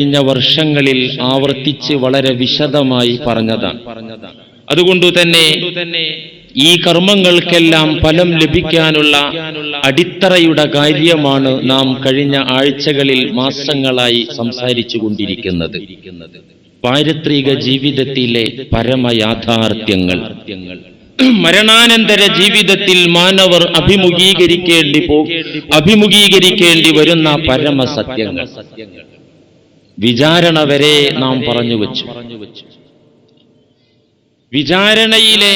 കഴിഞ്ഞ വർഷങ്ങളിൽ ആവർത്തിച്ച് വളരെ വിശദമായി പറഞ്ഞതാണ്. അതുകൊണ്ട് തന്നെ ഈ കർമ്മങ്ങൾക്കെല്ലാം ഫലം ലഭിക്കാനുള്ള അടിത്തറയുടെ കാര്യമാണ് നാം കഴിഞ്ഞ ആഴ്ചകളിൽ മാസങ്ങളായി സംസാരിച്ചു കൊണ്ടിരിക്കുന്നത്. പാരത്രിക ജീവിതത്തിലെ പരമയാഥാർത്ഥ്യങ്ങൾ, മരണാനന്തര ജീവിതത്തിൽ മാനവർ അഭിമുഖീകരിക്കേണ്ടി വരുന്ന പരമസത്യങ്ങൾ, വിചാരണ വരെ നാം പറഞ്ഞു വച്ചു. വിചാരണയിലെ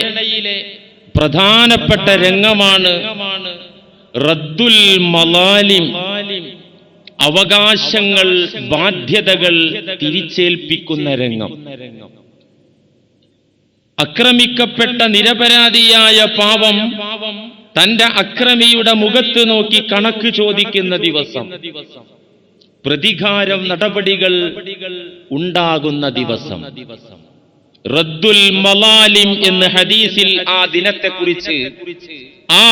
പ്രധാനപ്പെട്ട രംഗമാണ് റദ്ദുൽ മലാലിം, അവകാശങ്ങൾ, ബാധ്യതകൾ തിരിച്ചേൽപ്പിക്കുന്ന രംഗം. അക്രമിക്കപ്പെട്ട നിരപരാധിയായ പാവം തന്റെ അക്രമിയുടെ മുഖത്ത് നോക്കി കണക്ക് ചോദിക്കുന്ന ദിവസം, പ്രതികാരം നടപടികൾ ഉണ്ടാകുന്ന ദിവസം. റദ്ദുൽ മലാലിം എന്ന ഹദീസിൽ ആ ദിനത്തെക്കുറിച്ച്, ആ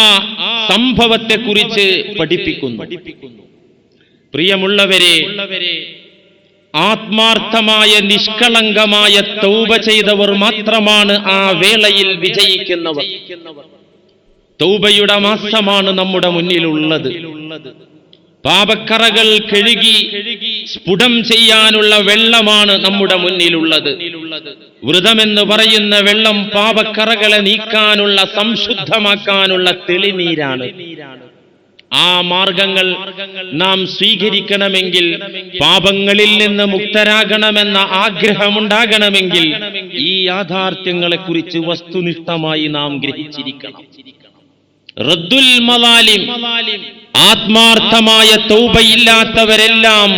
സംഭവത്തെക്കുറിച്ച് പഠിപ്പിക്കുന്നു. പ്രിയമുള്ളവരെ, ആത്മാർത്ഥമായ നിഷ്കളങ്കമായ തൗബ ചെയ്തവർ മാത്രമാണ് ആ വേളയിൽ വിജയിക്കുന്നവർ. തൗബയുടെ മാസമാണ് നമ്മുടെ മുന്നിലുള്ളത്. പാപക്കറകൾ കഴുകി സ്ഫുടം ചെയ്യാനുള്ള വെള്ളമാണ് നമ്മുടെ മുന്നിലുള്ളത്. വ്രതമെന്ന് പറയുന്ന വെള്ളം പാപക്കറകളെ നീക്കാനുള്ള, സംശുദ്ധമാക്കാനുള്ള തെളിനീരാണ്. ആ മാർഗങ്ങൾ നാം സ്വീകരിക്കണമെങ്കിൽ, പാപങ്ങളിൽ നിന്ന് മുക്തരാകണമെന്ന ആഗ്രഹമുണ്ടാകണമെങ്കിൽ ഈ യാഥാർത്ഥ്യങ്ങളെക്കുറിച്ച് വസ്തുനിഷ്ഠമായി നാം ഗ്രഹിച്ചിരിക്കണം. റദ്ദുൽ മലാലിം, ആത്മാർത്ഥമായ തൗബയില്ലാത്തവരെല്ലാം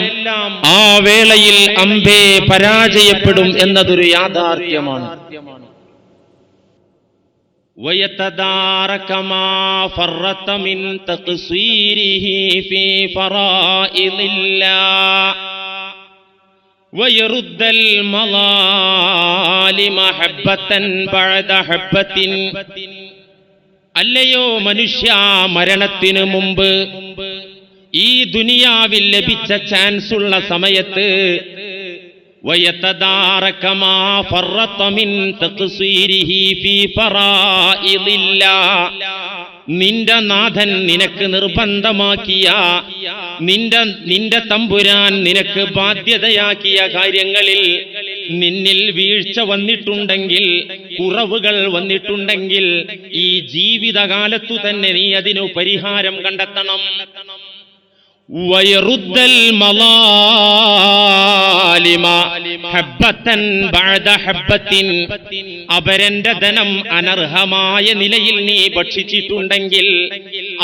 ആ വേളയിൽ അമ്പേ പരാജയപ്പെടും എന്നതൊരു യാഥാർത്ഥ്യമാണ്. وَيَتَدَارَكَ مَا فَرَّطَ مِنْ تَقْصِيرِهِ فِي فَرَائِضِ اللَّهِ وَيَرُدَّ الْمَظَالِمَ حَبَّةً بَعْدَ حَبَّةٍ. അല്ലയോ മനുഷ്യ, മരണത്തിനു മുമ്പ് ഈ ദുനിയാവിൽ ലഭിച്ച ചാൻസ് ഉള്ള സമയത്ത് وَيَتَدَارَكَ مَا فَرَّطَ مِنْ تَقْصِيرِهِ فِي فَرَائِضِ اللَّهِ. നിന്റെ നാഥൻ നിനക്ക് നിർബന്ധമാക്കിയ, നിന്റെ തമ്പുരാൻ നിനക്ക് ബാധ്യതയാക്കിയ കാര്യങ്ങളിൽ നിന്നിൽ വീഴ്ച വന്നിട്ടുണ്ടെങ്കിൽ, കുറവുകൾ വന്നിട്ടുണ്ടെങ്കിൽ ഈ ജീവിതകാലത്തു തന്നെ നീ അതിനു പരിഹാരം കണ്ടെത്തണം. വയറുദ്ദൽ മലാലിമ ഹബ്ബത്തൻ ബഅദ ഹബ്ബത്തിൻ. അവന്റെ ധനം അനർഹമായ നിലയിൽ നീ ഭക്ഷിച്ചിട്ടുണ്ടെങ്കിൽ,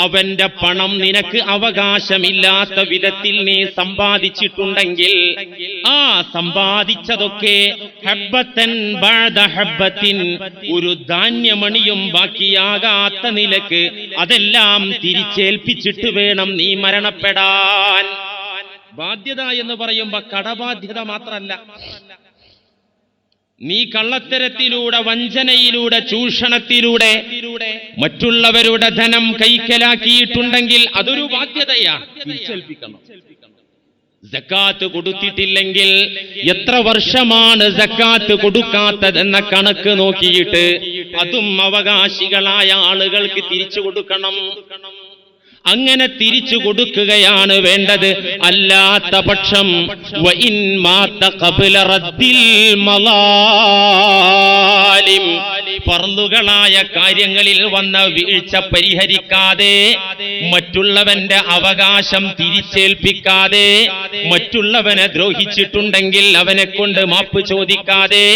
അവന്റെ പണം നിനക്ക് അവകാശമില്ലാത്ത വിധത്തിൽ നീ സമ്പാദിച്ചിട്ടുണ്ടെങ്കിൽ, ആ സമ്പാദിച്ചതൊക്കെ ഹബ്ബത്തൻ ബഅദ ഹബ്ബത്തിൻ, ഒരു ധാന്യമണിയും ബാക്കിയാകാത്ത നിലക്ക് അതെല്ലാം തിരിച്ചേൽപ്പിച്ചിട്ട് വേണം നീ മരണപ്പെടാൻ. ബാധ്യത എന്ന് പറയുമ്പോ കടബാധ്യത മാത്രമല്ല. നീ കള്ളത്തരത്തിലൂടെ, വഞ്ചനയിലൂടെ, ചൂഷണത്തിലൂടെ മറ്റുള്ളവരുടെ ധനം കൈക്കലാക്കിയിട്ടുണ്ടെങ്കിൽ അതൊരു ബാധ്യതയാണ്, തിരിച്ചേൽപ്പിക്കണം. സക്കാത്ത് കൊടുത്തിട്ടില്ലെങ്കിൽ എത്ര വർഷമാണ് സക്കാത്ത് കൊടുക്കാത്തതെന്ന കണക്ക് നോക്കിയിട്ട് അതും അവകാശികളായ ആളുകൾക്ക് തിരിച്ചു കൊടുക്കണം. അങ്ങനെ തിരിച്ചു കൊടുക്കുകയാണ് വേണ്ടത്. അല്ലാത്ത പക്ഷം വഇൻ മാത ഖബ്ല റദ്ദിൽ മലാലിം, ഫർളുകളായ കാര്യങ്ങളിൽ വന്ന വീഴ്ച പരിഹരിക്കാതെ, മറ്റുള്ളവന്റെ അവകാശം തിരിച്ചേൽപ്പിക്കാതെ, മറ്റുള്ളവനെ ദ്രോഹിച്ചിട്ടുണ്ടെങ്കിൽ അവനെ കൊണ്ട് മാപ്പ് ചോദിക്കാതെ,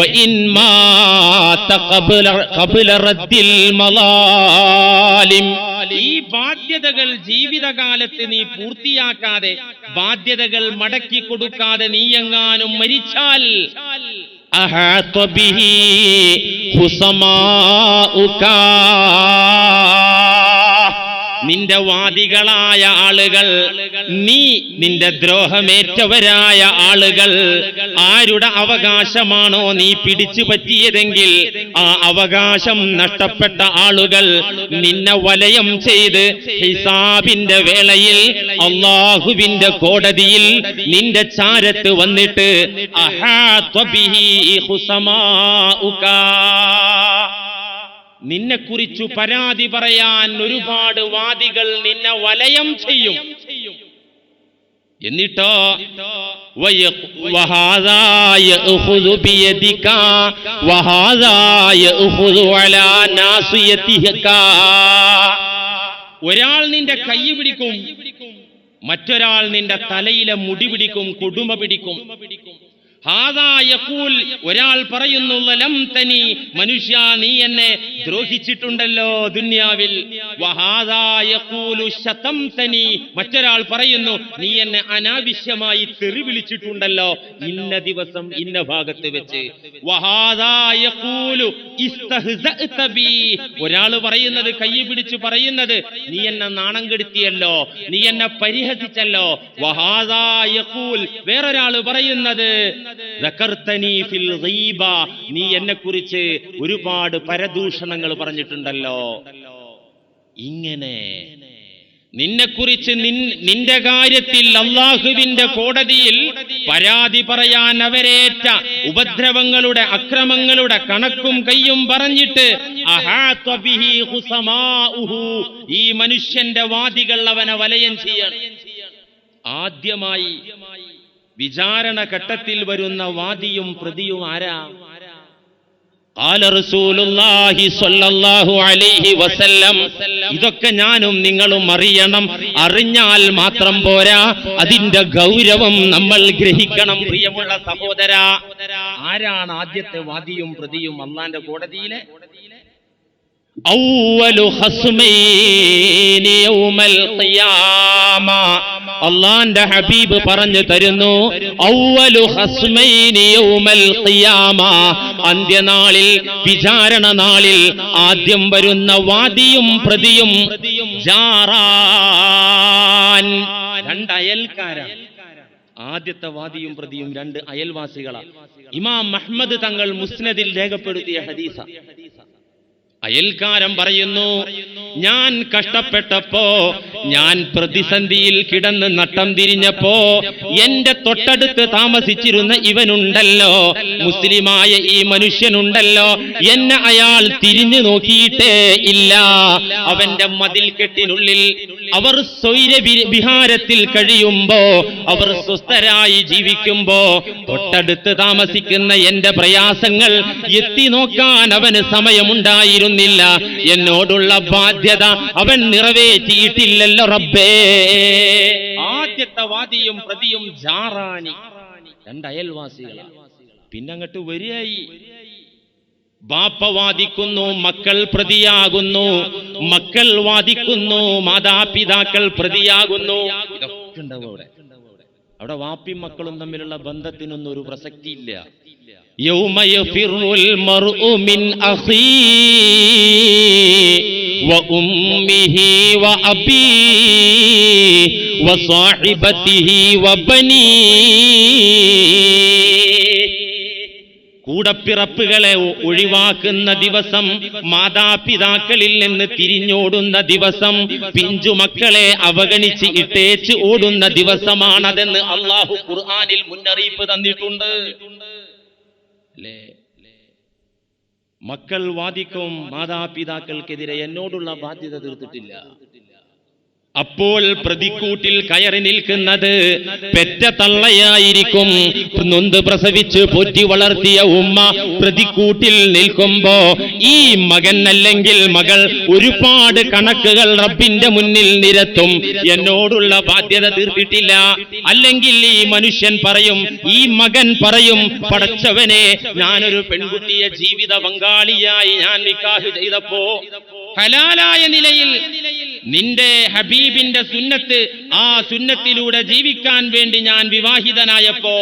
വഇൻ മാത ഖബ്ല റദ്ദിൽ മലാലിം, ഈ ബാധ്യതകൾ ജീവിതകാലത്ത് നീ പൂർത്തിയാക്കാതെ, ബാധ്യതകൾ മടക്കി കൊടുക്കാതെ നീ എങ്ങാനും മരിച്ചാൽ അഹാത ബിഹി ഖുസമാഉക, നിന്റെ വാദികളായ ആളുകൾ, നീ നിന്റെ ദ്രോഹമേറ്റവരായ ആളുകൾ, ആരുടെ അവകാശമാണോ നീ പിടിച്ചു പറ്റിയതെങ്കിൽ ആ അവകാശം നഷ്ടപ്പെട്ട ആളുകൾ നിന്നെ വലയം ചെയ്ത് ഹിസാബിന്റെ വേളയിൽ അല്ലാഹുവിന്റെ കോടതിയിൽ നിന്റെ ചാരത്ത് വന്നിട്ട് അഹാത്വ ബിഹി ഖുസമാഉക, നിന്നെക്കുറിച്ചു പരാതി പറയാൻ ഒരുപാട് വാദികൾ നിന്നെ വലയം ചെയ്യും. എന്നിട്ടോ വഹാദാ യഖുദു ബിയദിക വഹാദാ യഖുദു അലാ നാസിയതിക, ഒരാൾ നിന്റെ കൈ പിടിക്കും, മറ്റൊരാൾ നിന്റെ തലയിലെ മുടി പിടിക്കും, കുടുമ പിടിക്കും. ഹാദാ യഖൂൽ, ഒരാൾ പറയുന്നു ലം തനി, മനുഷ്യ നീ എന്നെ ദ്രോഹിച്ചിട്ടുണ്ടല്ലോ ദുനിയാവിൽ. വഹാദാ യഖൂലു ശതംതനി, മറ്റൊരാൾ പറയുന്നു നീ എന്നെ അനാവശ്യമായി തെറി വിളിച്ചിട്ടുണ്ടല്ലോ ഇന്ന ദിവസം ഇന്ന ഭാഗത്ത് വെച്ച്. വഹാദാ യഖൂലു ഇസ്തഹ്സഅത ബി, ഒരാൾ പറയുന്നത്, കൈ പിടിച്ച് പറയുന്നത് നീ എന്നെ നാണം കെടുത്തിയല്ലോ, നീ എന്നെ പരിഹസിച്ചല്ലോ. വഹാദാ യഖൂൽ, വേറൊരാൾ പറയുന്നത് നീ എന്നെ കുറിച്ച് ഒരുപാട് പരദൂഷണങ്ങൾ പറഞ്ഞിട്ടുണ്ടല്ലോ. ഇങ്ങനെ നിന്നെക്കുറിച്ച് നിന്റെ കാര്യത്തിൽ അല്ലാഹുവിന്റെ കോടതിയിൽ പരാതി പറയാൻ അവരേറ്റ ഉപദ്രവങ്ങളുടെ അക്രമങ്ങളുടെ കണക്കും കയ്യും പറഞ്ഞിട്ട് അഹാത്വ ബിഹി ഖുസമാഉഹു, ഈ മനുഷ്യന്റെ വാദികൾ അവനെ വലയം ചെയ്യണം. ആദ്യമായി വിചാരണ ഘട്ടത്തിൽ വരുന്ന വാദിയും പ്രതിയും ആരാ? ഖാല റസൂലുള്ളാഹി സ്വല്ലല്ലാഹു അലൈഹി വസല്ലം, ഇതൊക്കെ ഞാനും നിങ്ങളും അറിയണം. അറിഞ്ഞാൽ മാത്രം പോരാ, അതിന്റെ ഗൗരവം നമ്മൾ ഗ്രഹിക്കണം. പ്രിയമുള്ള സഹോദരാ, ആരാണ് ആദ്യത്തെ വാദിയും പ്രതിയും അല്ലാഹുവിന്റെ കോടതിയിലെ? അവ്വലു ഖസ്മൈനി യൗമൽ ഖിയാമ, അല്ലാഹുവിന്റെ ഹബീബ് പറഞ്ഞു തരുന്നു, അവ്വലു ഖസ്മൈനി യൗമൽ ഖിയാമ, അന്ത്യനാളിൽ വിചാരണ നാളിൽ ആദ്യം വരുന്ന വാദിയും പ്രതിയും ജാറാൻ, രണ്ട് അയൽക്കാരാണ്. ആദ്യത്തെ വാദിയും പ്രതിയും രണ്ട് അയൽവാസികളാണ്. ഇമാം അഹ്മദ് തങ്ങൾ മുസ്നദിൽ രേഖപ്പെടുത്തിയ ഹദീസ. അയൽക്കാരൻ പറയുന്നു, ഞാൻ കഷ്ടപ്പെട്ടപ്പോ, ഞാൻ പ്രതിസന്ധിയിൽ കിടന്ന് നട്ടം തിരിഞ്ഞപ്പോ എന്റെ തൊട്ടടുത്ത് താമസിച്ചിരുന്ന ഇവനുണ്ടല്ലോ, മുസ്ലിമായ ഈ മനുഷ്യനുണ്ടല്ലോ, എന്നെ അയാൾ തിരിഞ്ഞു നോക്കിയിട്ടേ ഇല്ല. അവന്റെ മതിൽക്കെട്ടിനുള്ളിൽ അവർ സ്വൈര വിഹാരത്തിൽ കഴിയുമ്പോ, അവർ സ്വസ്ഥരായി ജീവിക്കുമ്പോ തൊട്ടടുത്ത് താമസിക്കുന്ന എന്റെ പ്രയാസങ്ങൾ എത്തി നോക്കാൻ അവന് സമയമുണ്ടായിരുന്നു. എന്നോടുള്ള ബാധ്യത അവൻ നിറവേറ്റിയിട്ടില്ലല്ലോ റബ്ബേ. ആദ്യത്തെ വാദിയും പ്രതിയും ജാറാനി, രണ്ട് അയൽവാസികളാണ്. പിന്നങ്ങട്ട് വരികയായി. ബാപ്പ വാദിക്കുന്നു, മക്കൾ പ്രതിയാകുന്നു, മക്കൾ വാദിക്കുന്നു, മാതാപിതാക്കൾ പ്രതിയാകുന്നു. ഇതൊക്കെ ഉണ്ടാവും അവിടെ. അവിടെ വാപ്പിയും മക്കളും തമ്മിലുള്ള ബന്ധത്തിനൊന്നും ഒരു പ്രസക്തിയില്ല. യൗമ യഫിറുൽ മർഉ മിൻ അഖീഹി വ ഉമ്മിഹി വ അബീഹി വ സാഹിബതിഹി വ ബനീഹി, കൂടപ്പിറപ്പുകളെ ഒഴിവാക്കുന്ന ദിവസം, മാതാപിതാക്കളിൽ നിന്ന് തിരിഞ്ഞോടുന്ന ദിവസം, പിഞ്ചുമക്കളെ അവഗണിച്ച് ഇട്ടേച്ച് ഓടുന്ന ദിവസമാണതെന്ന് അല്ലാഹു ഖുർആനിൽ മുന്നറിയിപ്പ് തന്നിട്ടുണ്ട്. മക്കൾ വാദിക്കും, മാതാപിതാക്കൾക്കെതിരെ എന്നോടുള്ള ബാധ്യത തീർത്തിട്ടില്ല. അപ്പോൾ പ്രതിക്കൂട്ടിൽ കയറി നിൽക്കുന്നത് പെറ്റ തള്ളയായിരിക്കും. നൊന്ത് പ്രസവിച്ച് പോറ്റി വളർത്തിയ ഉമ്മ പ്രതിക്കൂട്ടിൽ നിൽക്കുമ്പോ ഈ മകൻ അല്ലെങ്കിൽ മകൾ ഒരുപാട് കണക്കുകൾ റബ്ബിന്റെ മുന്നിൽ നിരത്തും, എന്നോടുള്ള ബാധ്യത തീർത്തിട്ടില്ല. അല്ലെങ്കിൽ ഈ മനുഷ്യൻ പറയും, ഈ മകൻ പറയും, പടച്ചവനെ, ഞാനൊരു പെൺകുട്ടിയെ ജീവിത പങ്കാളിയായി ഞാൻ നിക്കാഹ് ചെയ്തപ്പോ ഹലാലായ നിലയിൽ നിന്റെ ഹബീബിന്റെ സുന്നത്ത്, ആ സുന്നത്തിലൂടെ ജീവിക്കാൻ വേണ്ടി ഞാൻ വിവാഹിതനായപ്പോ,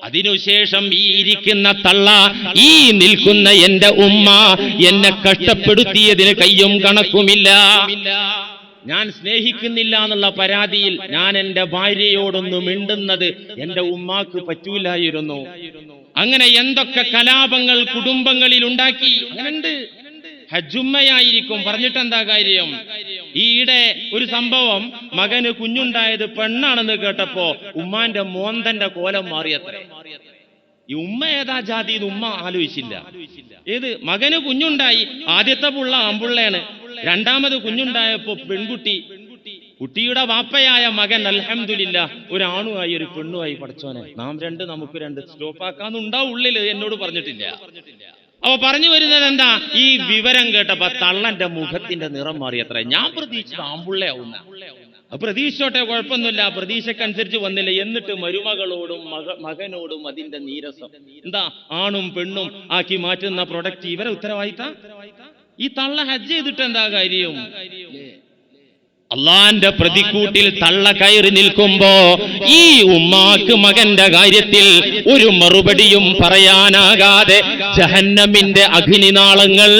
അതിനുശേഷം ഈ ഇരിക്കുന്ന തള്ള, ഈ നിൽക്കുന്ന എന്റെ ഉമ്മ എന്നെ കഷ്ടപ്പെടുത്തിയതിന് കയ്യും കണക്കുമില്ല. ഞാൻ സ്നേഹിക്കുന്നില്ല എന്നുള്ള പരാതിയിൽ ഞാൻ എന്റെ ഭാര്യയോടൊന്ന് മിണ്ടുന്നത് എന്റെ ഉമ്മാക്ക് പറ്റൂലായിരുന്നു. അങ്ങനെ എന്തൊക്കെ കലാപങ്ങൾ കുടുംബങ്ങളിൽ ഉണ്ടാക്കി. അങ്ങനെയുണ്ട്. ഹജ്ജുമ്മയായിരിക്കും. പറഞ്ഞിട്ടെന്താ കാര്യം? ഈയിടെ ഒരു സംഭവം, മകന് കുഞ്ഞുണ്ടായത് പെണ്ണാണെന്ന് കേട്ടപ്പോ ഉമ്മാന്റെ മോന്തന്റെ കോലം മാറിയത്രേ. ഈ ഉമ്മ ഏതാ ജാതി ഇത് ഉമ്മ ആലോചിച്ചില്ല. ഏത് മകന് കുഞ്ഞുണ്ടായി, ആദ്യത്തെ പുള്ള ആമ്പുള്ളയാണ്, രണ്ടാമത് കുഞ്ഞുണ്ടായപ്പോ പെൺകുട്ടി. കുട്ടിയുടെ വാപ്പയായ മകൻ അൽഹംദുലില്ലാ ഒരാണുമായി ഒരു പെണ്ണുമായി. പഠിച്ചോനെ നാം നമുക്ക് രണ്ട് സ്റ്റോപ്പാക്കാന്നുണ്ടാവും ഉള്ളില്, എന്നോട് പറഞ്ഞിട്ടില്ല. അപ്പൊ പറഞ്ഞു വരുന്നത് എന്താ? ഈ വിവരം കേട്ടപ്പോ തള്ളന്റെ മുഖത്തിന്റെ നിറം മാറിയത്ര. ഞാൻ പ്രതീക്ഷിച്ചത് ആമ്പുള്ളയാവുന്ന. പ്രതീക്ഷോട്ടെ, കുഴപ്പമൊന്നുമില്ല, പ്രതീക്ഷക്കനുസരിച്ച് വന്നില്ല. എന്നിട്ട് മരുമകളോടും മകനോടും അതിന്റെ നീരസം. എന്താ ആണും പെണ്ണും ആക്കി മാറ്റുന്ന പ്രൊഡക്റ്റ് ഇവരെ ഉത്തരവാദിത്ത? ഈ തള്ള ഹജ്ജ് ചെയ്തിട്ട് എന്താ കാര്യം? അള്ളാന്റെ പ്രതിക്കൂട്ടിൽ തള്ള കയറി നിൽക്കുമ്പോ ഈ ഉമ്മാക്ക് മകന്റെ കാര്യത്തിൽ ഒരു മറുപടിയും പറയാനാകാതെ ജഹന്നമിന്റെ അഗ്നിനാളങ്ങൾ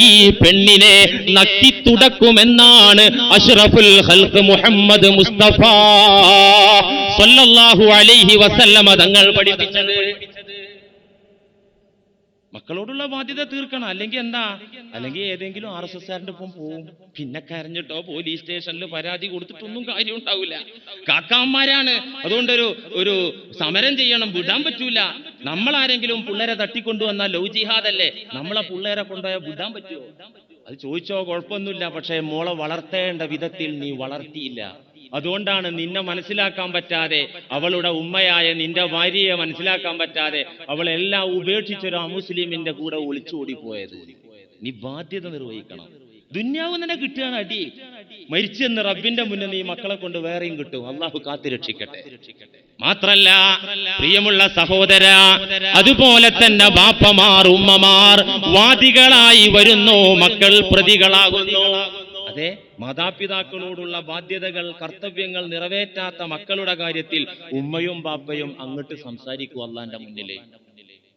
ഈ പെണ്ണിനെ നക്കിത്തുടക്കുമെന്നാണ് അഷ്റഫുൽ ഖൽഖ് മുഹമ്മദ് മുസ്തഫ സ്വല്ലല്ലാഹു അലൈഹി വസല്ലമ തങ്ങൾ പഠിപ്പിച്ചത്. മക്കളോടുള്ള ബാധ്യത തീർക്കണം. അല്ലെങ്കിൽ എന്താ? അല്ലെങ്കിൽ ഏതെങ്കിലും RSSകാരന്റെ ഒപ്പം പോവും. പിന്നെ കരഞ്ഞിട്ടോ പോലീസ് സ്റ്റേഷനിൽ പരാതി കൊടുത്തിട്ടൊന്നും കാര്യം ഉണ്ടാവില്ല. കാക്കാന്മാരാണ്. അതുകൊണ്ട് ഒരു സമരം ചെയ്യണം, വിടാൻ പറ്റൂല. നമ്മളാരെങ്കിലും പിള്ളേരെ തട്ടിക്കൊണ്ടുവന്നാൽ ലവ് ജിഹാദല്ലേ, നമ്മളെ പിള്ളേരെ കൊണ്ടുപോയാൽ വിടാൻ പറ്റുമോ? അത് ചോദിച്ചോ, കുഴപ്പമൊന്നുമില്ല. പക്ഷേ മോളെ വളർത്തേണ്ട വിധത്തിൽ നീ വളർത്തിയില്ല. അതുകൊണ്ടാണ് നിന്നെ മനസ്സിലാക്കാൻ പറ്റാതെ, അവളുടെ ഉമ്മയായ നിന്റെ ഭാര്യയെ മനസ്സിലാക്കാൻ പറ്റാതെ അവളെല്ലാം ഉപേക്ഷിച്ചൊരു അമുസ്ലിമിന്റെ കൂടെ ഒളിച്ചോടിപ്പോയത്. നീ ബാധ്യത നിർവഹിക്കണം. ദുന്യാവ് തന്നെ കിട്ടുകയാണ് അടി. മരിച്ചെന്ന് റബ്ബിന്റെ മുന്നിൽ നീ മക്കളെ കൊണ്ട് വേറെയും കിട്ടും. അള്ളാഹു കാത്തിരക്ഷിക്കട്ടെ. മാത്രല്ല പ്രിയമുള്ള സഹോദര, അതുപോലെ തന്നെ ബാപ്പമാർ ഉമ്മമാർ വാദികളായി വരുന്നു, മക്കൾ പ്രതികളാകുന്നു. അതെ, മാതാപിതാക്കളോടുള്ള ബാധ്യതകൾ കർത്തവ്യങ്ങൾ നിറവേറ്റാത്ത മക്കളുടെ കാര്യത്തിൽ ഉമ്മയും ബാപ്പയും അങ്ങോട്ട് സംസാരിക്കും അള്ളാന്റെ മുന്നില്.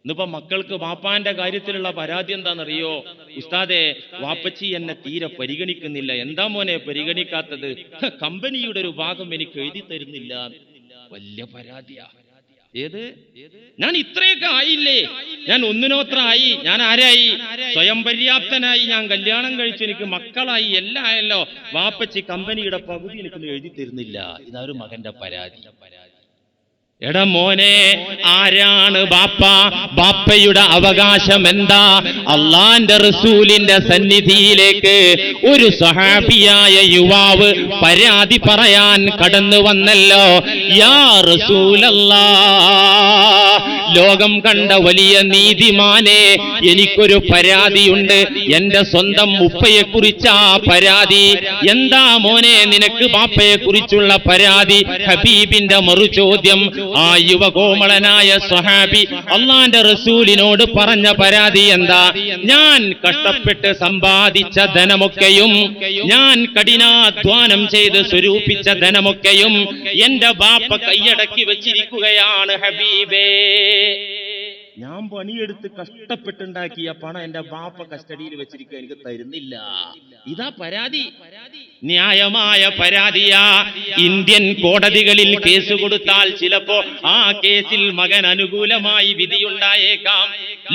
ഇന്നിപ്പോ മക്കൾക്ക് വാപ്പാന്റെ കാര്യത്തിലുള്ള പരാതി എന്താണെന്നറിയോ? ഉസ്താദേ, വാപ്പച്ചി എന്നെ തീരെ പരിഗണിക്കുന്നില്ല. എന്താ മോനെ പരിഗണിക്കാത്തത്? കമ്പനിയുടെ ഒരു ഭാഗം എനിക്ക് എഴുതി തരുന്നില്ല. വലിയ പരാതിയാ. ഏത്? ഞാൻ ഇത്രയൊക്കെ ആയില്ലേ, ഞാൻ ഒന്നിനോത്ര ആയി, ഞാൻ ആരായി? സ്വയം പര്യാപ്തനായി, ഞാൻ കല്യാണം കഴിച്ചു, എനിക്ക് മക്കളായി, എല്ലാം ആയല്ലോ. വാപ്പച്ചി കമ്പനിയുടെ പകുതി എനിക്കൊന്നും എഴുതി തരുന്നില്ല. ഇതൊരു മകന്റെ പരാതി. എടാ മോനെ, ആരാണ് ബാപ്പ? ബാപ്പയുടെ അവകാശം എന്താ? അള്ളാന്റെ റസൂലിന്റെ സന്നിധിയിലേക്ക് ഒരു സ്വഹാബിയായ യുവാവ് പരാതി പറയാൻ കടന്നു വന്നല്ലോ. യാ റസൂലല്ലാഹ്, ലോകം കണ്ട വലിയ നീതിമാനെ, എനിക്കൊരു പരാതിയുണ്ട്. എന്റെ സ്വന്തം ഉപ്പയെ കുറിച്ചാ പരാതി. എന്താ മോനെ നിനക്ക് ബാപ്പയെ കുറിച്ചുള്ള പരാതി? ഹബീബിന്റെ മറുചോദ്യം. ആ യുവകോമളനായ സ്വഹാബി അള്ളാന്റെ റസൂലിനോട് പറഞ്ഞ പരാതി എന്താ? ഞാൻ കഷ്ടപ്പെട്ട് സമ്പാദിച്ച ധനമൊക്കെയും, ഞാൻ കഠിനാധ്വാനം ചെയ്ത് സ്വരൂപിച്ച ധനമൊക്കെയും എന്റെ ബാപ്പ കൈയടക്കി വെച്ചിരിക്കുകയാണ് ഹബീബേ. ഞാൻ പണിയെടുത്ത് കഷ്ടപ്പെട്ടുണ്ടാക്കിയ പണം എന്റെ ബാപ്പ കസ്റ്റഡിയിൽ വെച്ചിരിക്കുക, എനിക്ക് തരുന്നില്ല. ഇതാ പരാതി. ന്യായമായ പരാതിയാ. ഇന്ത്യൻ കോടതികളിൽ കേസ് കൊടുത്താൽ ചിലപ്പോ ആ കേസിൽ മകൻ അനുകൂലമായി വിധിയുണ്ടായേക്കാം.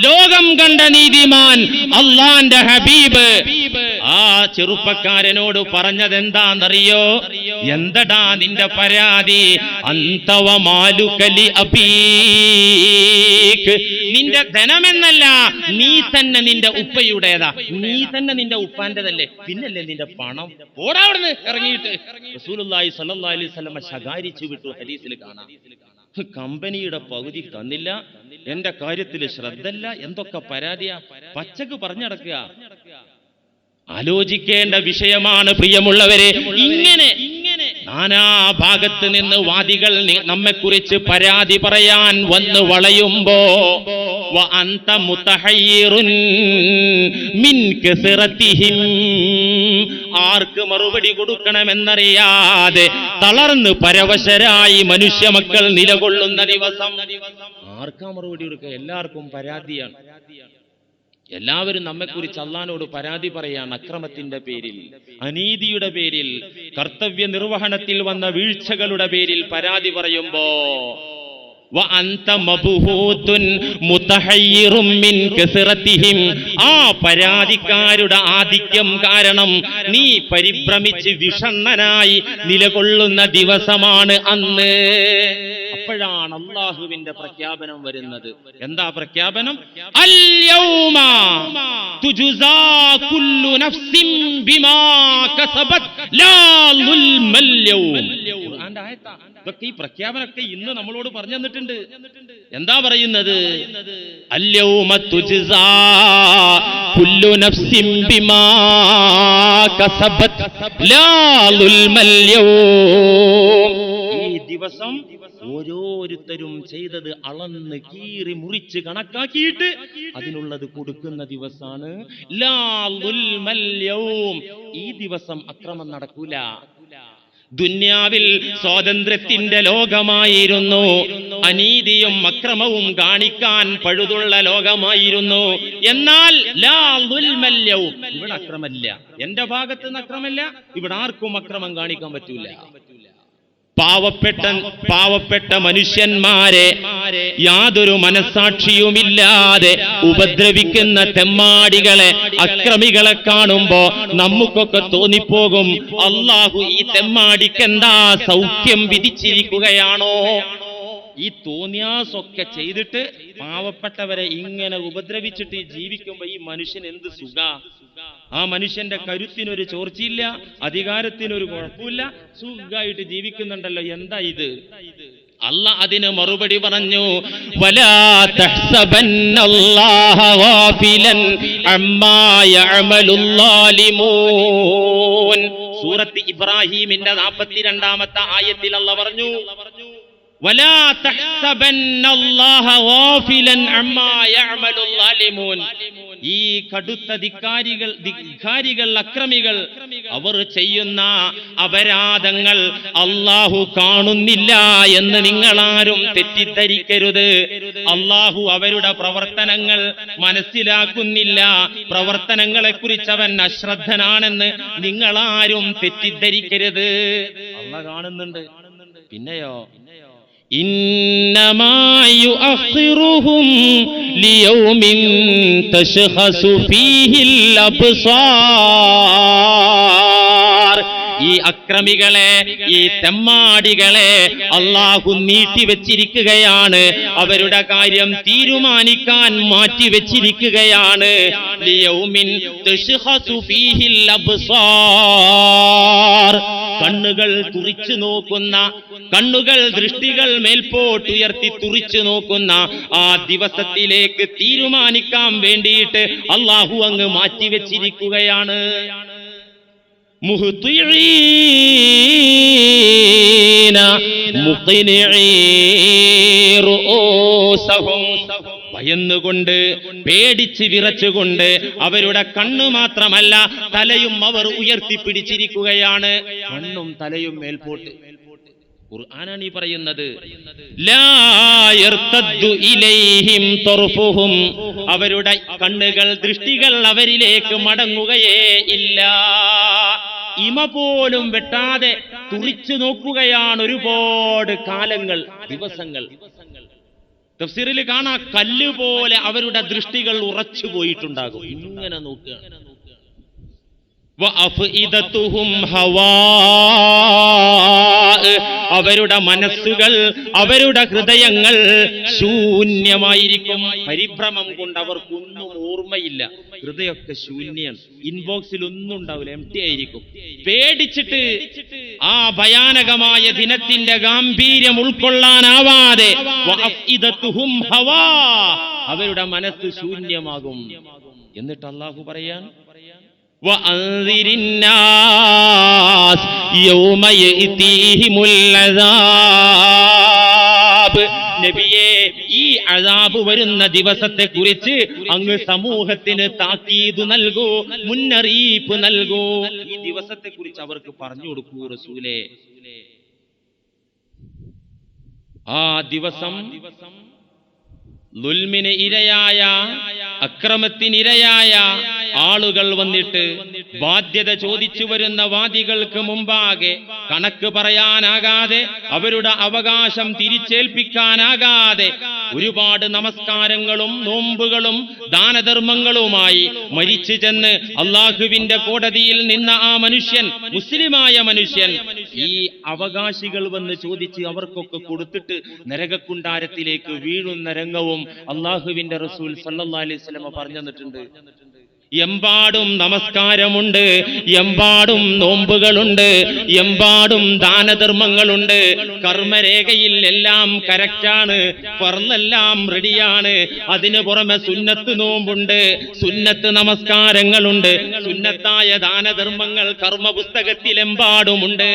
ലോകം കണ്ട നീതിമാൻ അള്ളാന്റെ ഹബീബ് ആ ചെറുപ്പക്കാരനോട് പറഞ്ഞതെന്താന്നറിയോ? എന്തടാ നിന്റെ പരാതി? അന്തവ മാലുകലി അബീക്, നിന്റെ ധനമെന്നല്ല, നീ തന്നെ നിന്റെ ഉപ്പയുടേതാ, നീ തന്നെ നിന്റെ ഉപ്പാന്റെതല്ലേ, പിന്നല്ലേ നിന്റെ പണം. ഓടാവിടുന്ന് ഇറങ്ങിയിട്ട്. റസൂലുള്ളാഹി സ്വല്ലല്ലാഹു അലൈഹി വസല്ലം ശകാരിച്ചു വിട്ടു. ഹദീസിൽ കാണാം. കമ്പനിയുടെ പകുതി തന്നില്ല, എന്റെ കാര്യത്തിൽ ശ്രദ്ധല്ല, എന്തൊക്കെ പരാതിയാ, പച്ചക്ക് പറഞ്ഞടക്കുക. ആലോചിക്കേണ്ട വിഷയമാണ് പ്രിയമുള്ളവരെ. ഇങ്ങനെ നാനാഭാഗത്ത് നിന്ന് വാദികൾ നമ്മെക്കുറിച്ച് പരാതി പറയാൻ വന്ന് വളയുമ്പോ വഅന്ത മുതഹയ്യിറുൻ മിൻ കസറതിഹിം, ആർക്ക് മറുപടി കൊടുക്കണമെന്നറിയാതെ തളർന്ന് പരവശരായി മനുഷ്യമക്കൾ നിലകൊള്ളുന്ന ദിവസം. ആർക്കാ മറുപടി കൊടുക്കുക? എല്ലാവർക്കും പരാതിയാണ്. എല്ലാവരും നമ്മെക്കുറിച്ച് അള്ളാഹുവിനോട് പരാതി പറയാണ്. അക്രമത്തിന്റെ പേരിൽ, അനീതിയുടെ പേരിൽ, കർത്തവ്യ നിർവഹണത്തിൽ വന്ന വീഴ്ചകളുടെ പേരിൽ പരാതി പറയുമ്പോ വഅൻത മബ്ഹൂതുൻ മുതഹയ്യിറും മിൻ കസറതിഹിം, ആ പരാതിക്കാരുടെ ആധിക്യം കാരണം നീ പരിഭ്രമിച്ച് വിഷണ്ണനായി നിലകൊള്ളുന്ന ദിവസമാണ് അന്ന്. അപ്പോഴാണ് അല്ലാഹുവിന്റെ പ്രഖ്യാപനം വരുന്നത്. എന്താ പ്രഖ്യാപനം? അൽ യൗമ തുജ്സാ കുല്ലു നഫ്സിൻ ബിമാ കസബത് ലാ ളുൽമൽ യൗം. ഖുർആന്റെ ആയത്താ. ഇതൊക്കെ ഈ പ്രഖ്യാപനമൊക്കെ ഇന്ന് നമ്മളോട് പറഞ്ഞു തന്നിട്ടുണ്ട്. എന്താ പറയുന്നത്? അൽ യൗമ തുജ്സാ കുല്ലു നഫ്സിൻ ബിമാ കസബത് ലാ ളുൽമൽ യൗം. ഈ ദിവസം ഓരോരുത്തരും ചെയ്തത് അളന്ന് കീറി മുറിച്ച് കണക്കാക്കിയിട്ട് അതിനുള്ളത് കൊടുക്കുന്ന ദിവസമാണ്. ലാ ളുൽമൽ യൗം. ഈ ദിവസം അക്രമം നടക്കൂല. ദുന്യാവിൽ സ്വാതന്ത്ര്യത്തിന്റെ ലോകമായിരുന്നു, അനീതിയും അക്രമവും കാണിക്കാൻ പഴുതുള്ള ലോകമായിരുന്നു. എന്നാൽ ലാ ളുൽമൽ യൗം, ഇവിടെ അക്രമമില്ല. എന്റെ ഭാഗത്ത് നിന്ന് അക്രമമില്ല, ഇവിടെ ആർക്കും അക്രമം കാണിക്കാൻ പറ്റൂല. പാവപ്പെട്ട മനുഷ്യന്മാരെ യാതൊരു മനസാക്ഷിയുമില്ലാതെ ഉപദ്രവിക്കുന്ന തെമ്മാടികളെ, അക്രമികളെ കാണുമ്പോ നമുക്കൊക്കെ തോന്നിപ്പോകും, അല്ലാഹു ഈ തെമ്മാടിക്കെന്താ സൗഖ്യം വിധിച്ചിരിക്കുകയാണോ? ഈ തോന്നിയാസൊക്കെ ചെയ്തിട്ട് പാവപ്പെട്ടവരെ ഇങ്ങനെ ഉപദ്രവിച്ചിട്ട് ജീവിക്കുമ്പോ ഈ മനുഷ്യൻ എന്ത് സുഖ. ആ മനുഷ്യന്റെ കരുത്തിനൊരു ചോർച്ചയില്ല, അധികാരത്തിനൊരു കുഴപ്പമില്ല, സുഖമായിട്ട് ജീവിക്കുന്നുണ്ടല്ലോ. എന്താ ഇത്? അല്ലാഹ് അതിന് മറുപടി പറഞ്ഞു, വലാ തഹ്സബന്നല്ലാഹ ഗാഫിലൻ അമ്മാ യഅമലുൽ ളാലിമൂൻ. സൂറത്ത് ഇബ്രാഹീമിന്റെ 42-ാമത്തെ ആയത്തിൽ അല്ലാഹ് പറഞ്ഞു, വലാ തഹ്സബന്നല്ലാഹ ഗാഫിലൻ അമ്മാ യഅമലുൽ ളാലിമൂൻ. ഈ കടുത്ത ധിക്കാരികൾ, അക്രമികൾ, അവർ ചെയ്യുന്ന അപരാധങ്ങൾ അല്ലാഹു കാണുന്നില്ല എന്ന് നിങ്ങളാരും തെറ്റിദ്ധരിക്കരുത്. അല്ലാഹു അവരുടെ പ്രവർത്തനങ്ങൾ മനസ്സിലാക്കുന്നില്ല, പ്രവർത്തനങ്ങളെക്കുറിച്ച് അവൻ അശ്രദ്ധനാണെന്ന് നിങ്ങളാരും തെറ്റിദ്ധരിക്കരുത്. അല്ലാഹു കാണുന്നുണ്ട്. പിന്നെയോ ഇന്നമാ യുഅഖിറുഹും ലിയൗമിൻ തശ്ഖസു ഫീഹിൽ അബ്സാർ. ഈ അക്രമികളെ, ഈ തെമ്മാടികളെ അല്ലാഹു നീട്ടിവെച്ചിരിക്കുകയാണ്. അവരുടെ കാര്യം തീരുമാനിക്കാൻ മാറ്റിവെച്ചിരിക്കുകയാണ്. ലിയൗമിൻ തശ്ഖസു ഫീഹിൽ അബ്സാർ. കണ്ണുകൾ തുറിച്ചു നോക്കുന്ന, കണ്ണുകൾ ദൃഷ്ടികൾ മേൽപോട്ടുയർത്തി തുറിച്ചു നോക്കുന്ന ആ ദിവസത്തിലേക്ക് തീരുമാനിക്കാൻ വേണ്ടിയിട്ട് അല്ലാഹു അങ്ങ് മാറ്റിവെച്ചിരിക്കുകയാണ്. മുഹ്തിഈന മുഖ്നിഈ റൂസഹും. ഭയന്നുകൊണ്ട്, പേടിച്ച് വിറച്ചുകൊണ്ട് അവരുടെ കണ്ണു മാത്രമല്ല തലയും അവർ ഉയർത്തിപ്പിടിച്ചിരിക്കുകയാണ്. കണ്ണും തലയും മേൽപോട്ട്. ഖുർആനാണ് ഈ പറയുന്നത്. ലാ യർതദ്ദു ഇലൈഹിം തർഫുഹും. അവരുടെ കണ്ണുകൾ, ദൃഷ്ടികൾ അവരിലേക്ക് മടങ്ങുകയേ ഇല്ല. ഇമ പോലും വെട്ടാതെ തുറിച്ചു നോക്കുകയാണ് ഒരുപാട് കാലങ്ങൾ, ദിവസങ്ങൾ. തഫ്സീറിൽ കാണാ, കല്ല് പോലെ അവരുടെ ദൃഷ്ടികൾ ഉറച്ചു പോയിട്ടുണ്ടാകും. ഇങ്ങനെ നോക്കുക. വഅഫ്ഇദതുഹും ഹവാ. അവരുടെ മനസ്സുകൾ, അവരുടെ ഹൃദയങ്ങൾ ശൂന്യമായിരിക്കും. പരിഭ്രമം കൊണ്ട് അവർക്കൊന്നും ഓർമ്മയില്ല. ഹൃദയമൊക്കെ ശൂന്യം. ഇൻബോക്സിൽ ഒന്നും ഉണ്ടാവില്ല, എംപ്റ്റി ആയിരിക്കും. പേടിച്ചിട്ട് ആ ഭയാനകമായ ദിനത്തിന്റെ ഗാംഭീര്യം ഉൾക്കൊള്ളാനാവാതെ വഅഫ്ഇദതുഹും ഹവാ. അവരുടെ മനസ്സ് ശൂന്യമാകും. എന്നിട്ട് അല്ലാഹു പറയാൻ, وأنذر الناس يوم يأتيهم العذاب. നബിയേ, ഈ അസാബ് വരുന്ന ദിവസത്തെ കുറിച്ച് അങ്ങ് സമൂഹത്തിന് താക്കീത് നൽകൂ, മുന്നറിയിപ്പ് നൽകൂ. ഈ ദിവസത്തെ കുറിച്ച് അവർക്ക് പറഞ്ഞു കൊടുക്കൂ റസൂലേ. ആ ദിവസം ദുൽമിന് ഇരയായ, അക്രമത്തിനിരയായ ആളുകൾ വന്നിട്ട് ബാധ്യത ചോദിച്ചു വരുന്ന വാദികൾക്ക് മുമ്പാകെ കണക്ക് പറയാനാകാതെ, അവരുടെ അവകാശം തിരിച്ചേൽപ്പിക്കാനാകാതെ ഒരുപാട് നമസ്കാരങ്ങളും നോമ്പുകളും ദാനധർമ്മങ്ങളുമായി മരിച്ചു ചെന്ന് അള്ളാഹുവിന്റെ കോടതിയിൽ നിന്ന ആ മനുഷ്യൻ, മുസ്ലിമായ മനുഷ്യൻ, ഈ അവകാശികൾ വന്ന് ചോദിച്ച് അവർക്കൊക്കെ കൊടുത്തിട്ട് നരകക്കുണ്ടാരത്തിലേക്ക് വീഴുന്ന രംഗവും അള്ളാഹുവിന്റെ റസൂൽ സല്ലല്ലാഹു അലൈഹി വസല്ലം പറഞ്ഞു തന്നിട്ടുണ്ട്. എമ്പാടും നമസ്കാരമുണ്ട്, എമ്പാടും നോമ്പുകളുണ്ട്, എമ്പാടും ദാനധർമ്മങ്ങളുണ്ട്, കർമ്മരേഖയിൽ എല്ലാം കറക്റ്റാണ്, ഫർളെല്ലാം റെഡിയാണ്. അതിനു പുറമെ സുന്നത്ത് നോമ്പുണ്ട്, സുന്നത്ത് നമസ്കാരങ്ങളുണ്ട്, സുന്നത്തായ ദാനധർമ്മങ്ങൾ കർമ്മ പുസ്തകത്തിലെമ്പാടുമുണ്ട്.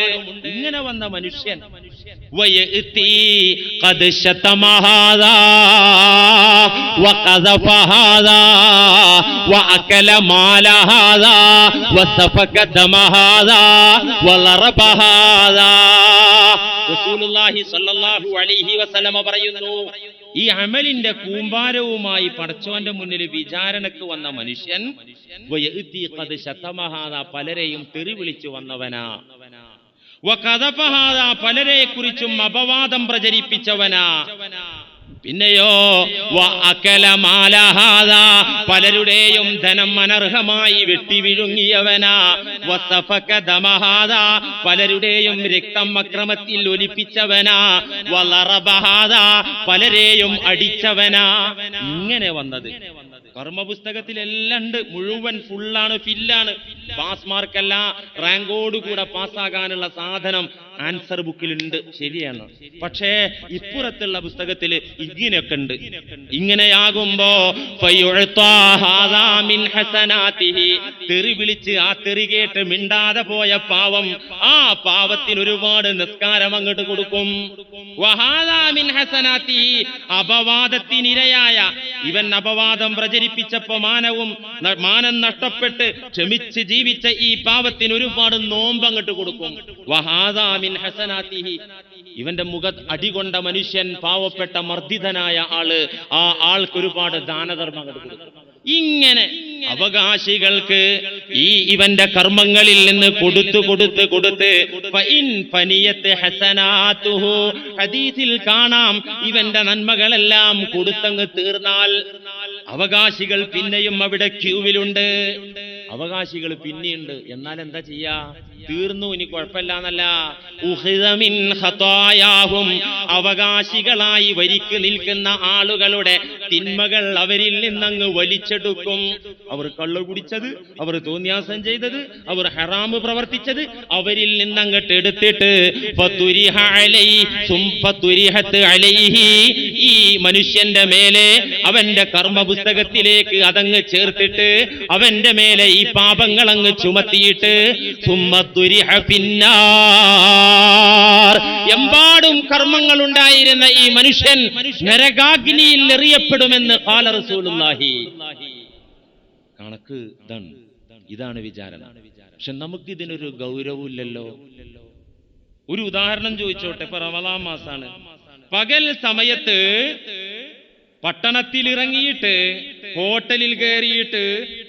ഇങ്ങനെ വന്ന മനുഷ്യൻ ويأتي قد شتم هذا وقذف هذا وأكل مال هذا وسفك دم هذا وضرب هذا. റസൂലുള്ളാഹി സ്വല്ലല്ലാഹു അലൈഹി വസല്ലമ പറയുന്നു, ഈ അമലിന്റെ കൂമ്പാരവുമായി പടച്ചോന്റെ മുന്നിൽ വിചാരണക്ക് വന്ന മനുഷ്യൻ വയഅതി ഖദ് ശതമ ഹാദാ, പലരെയും തെറി വിളിച്ചു വന്നവനാ, വഖദഫഹാദാ, പലരെ കുറിച്ചും അപവാദം പ്രചരിപ്പിച്ചവനാ, പിന്നെയോ വഅകല മാലഹാദാ, പലരുടെയും ധനം അനർഹമായി വെട്ടിവിഴുങ്ങിയവനാ, വസഫക ദമഹാദാ, പലരുടെയും രക്തം അക്രമത്തിൽ ഒലിപ്പിച്ചവനാ, വളറബഹാദാ, പലരെയും അടിച്ചവനാ. ഇങ്ങനെ വന്നത് കർമ്മപുസ്തകത്തിലെല്ലാം ഉണ്ട്, മുഴുവൻ ഫുള്ളാണ്, ഫില്ലാണ്. പാസ് മാർക്കല്ല, റാങ്കോട് കൂടെ പാസ്സാകാനുള്ള സാധനം ആൻസർ ബുക്കിലുണ്ട്, ശരിയാണ്. പക്ഷേ ഇപ്പുറത്തുള്ള പുസ്തകത്തിൽ ഇങ്ങനെയൊക്കെ ഉണ്ട്. ഇങ്ങനെയാകുമ്പോ തെറി വിളിച്ച് ആ തെറി കേട്ട് മിണ്ടാതെ പോയ പാവം, ആ പാവത്തിന് ഒരുപാട് നിസ്കാരം അങ്ങോട്ട് കൊടുക്കും. അപവാദത്തിനിരയായ ഇവൻ അപവാദം പ്രചരിപ്പിച്ചപ്പോ മാനം നഷ്ടപ്പെട്ട് ക്ഷമിച്ച് ജീവിച്ച ഈ പാവത്തിന് ഒരുപാട് നോമ്പ് അങ്ങോട്ട് കൊടുക്കും. ഇവന്റെ മുഖത്ത് അടികൊണ്ട മനുഷ്യൻ, പാവപ്പെട്ട മർദ്ദിതനായ ആള്, ആ ആൾക്ക് ഒരുപാട് ദാനധർമ്മം കൊടുക്കും. ഇങ്ങനെ അവകാശികൾക്ക് ഈ ഇവന്റെ കർമ്മങ്ങളിൽ നിന്ന് കൊടുത്ത് ഹദീസിൽ കാണാം, ഇവന്റെ നന്മകളെല്ലാം കൊടുത്തങ്ങ് തീർന്നാൽ അവകാശികൾ പിന്നെയും അവിടെ ക്യൂവിലുണ്ട്. അവകാശികൾ പിന്നെയുണ്ട്. എന്നാൽ എന്താ ചെയ്യാ? തീർന്നു, ഇനി കുഴപ്പമില്ലാന്നല്ല. അവകാശികളായി വരിക്ക് നിൽക്കുന്ന ആളുകളുടെ തിന്മകൾ അവരിൽ നിന്നങ്ങ് വലിച്ചെടുക്കും. അവർ കള്ളു കുടിച്ചത്, അവർ തോന്നിയാസം ചെയ്തത്, അവർ ഹറാമ് പ്രവർത്തിച്ചത് അവരിൽ നിന്നങ്ങട്ട് എടുത്തിട്ട് ഈ മനുഷ്യന്റെ മേലെ അവന്റെ കർമ്മ പുസ്തകത്തിലേക്ക് അതങ്ങ് ചേർത്തിട്ട് അവന്റെ മേലെ ഈ പാപങ്ങൾ അങ്ങ് ചുമത്തിയിട്ട് എമ്പാടും കർമ്മങ്ങൾ ഉണ്ടായിരുന്ന ഈ മനുഷ്യൻ നരകാഗ്നിയിൽ എറിയപ്പെടുമെന്ന് ഖാല റസൂലുള്ളാഹി. കണക്ക് ഇതാണ് വിചാരണ. പക്ഷെ നമുക്ക് ഇതിനൊരു ഗൗരവമില്ലല്ലോ. ഒരു ഉദാഹരണം ചോദിച്ചോട്ടെ. ഇപ്പൊ റമളാൻ മാസാണ്. പകൽ സമയത്ത് പട്ടണത്തിൽ ഇറങ്ങിയിട്ട് ഹോട്ടലിൽ കയറിയിട്ട്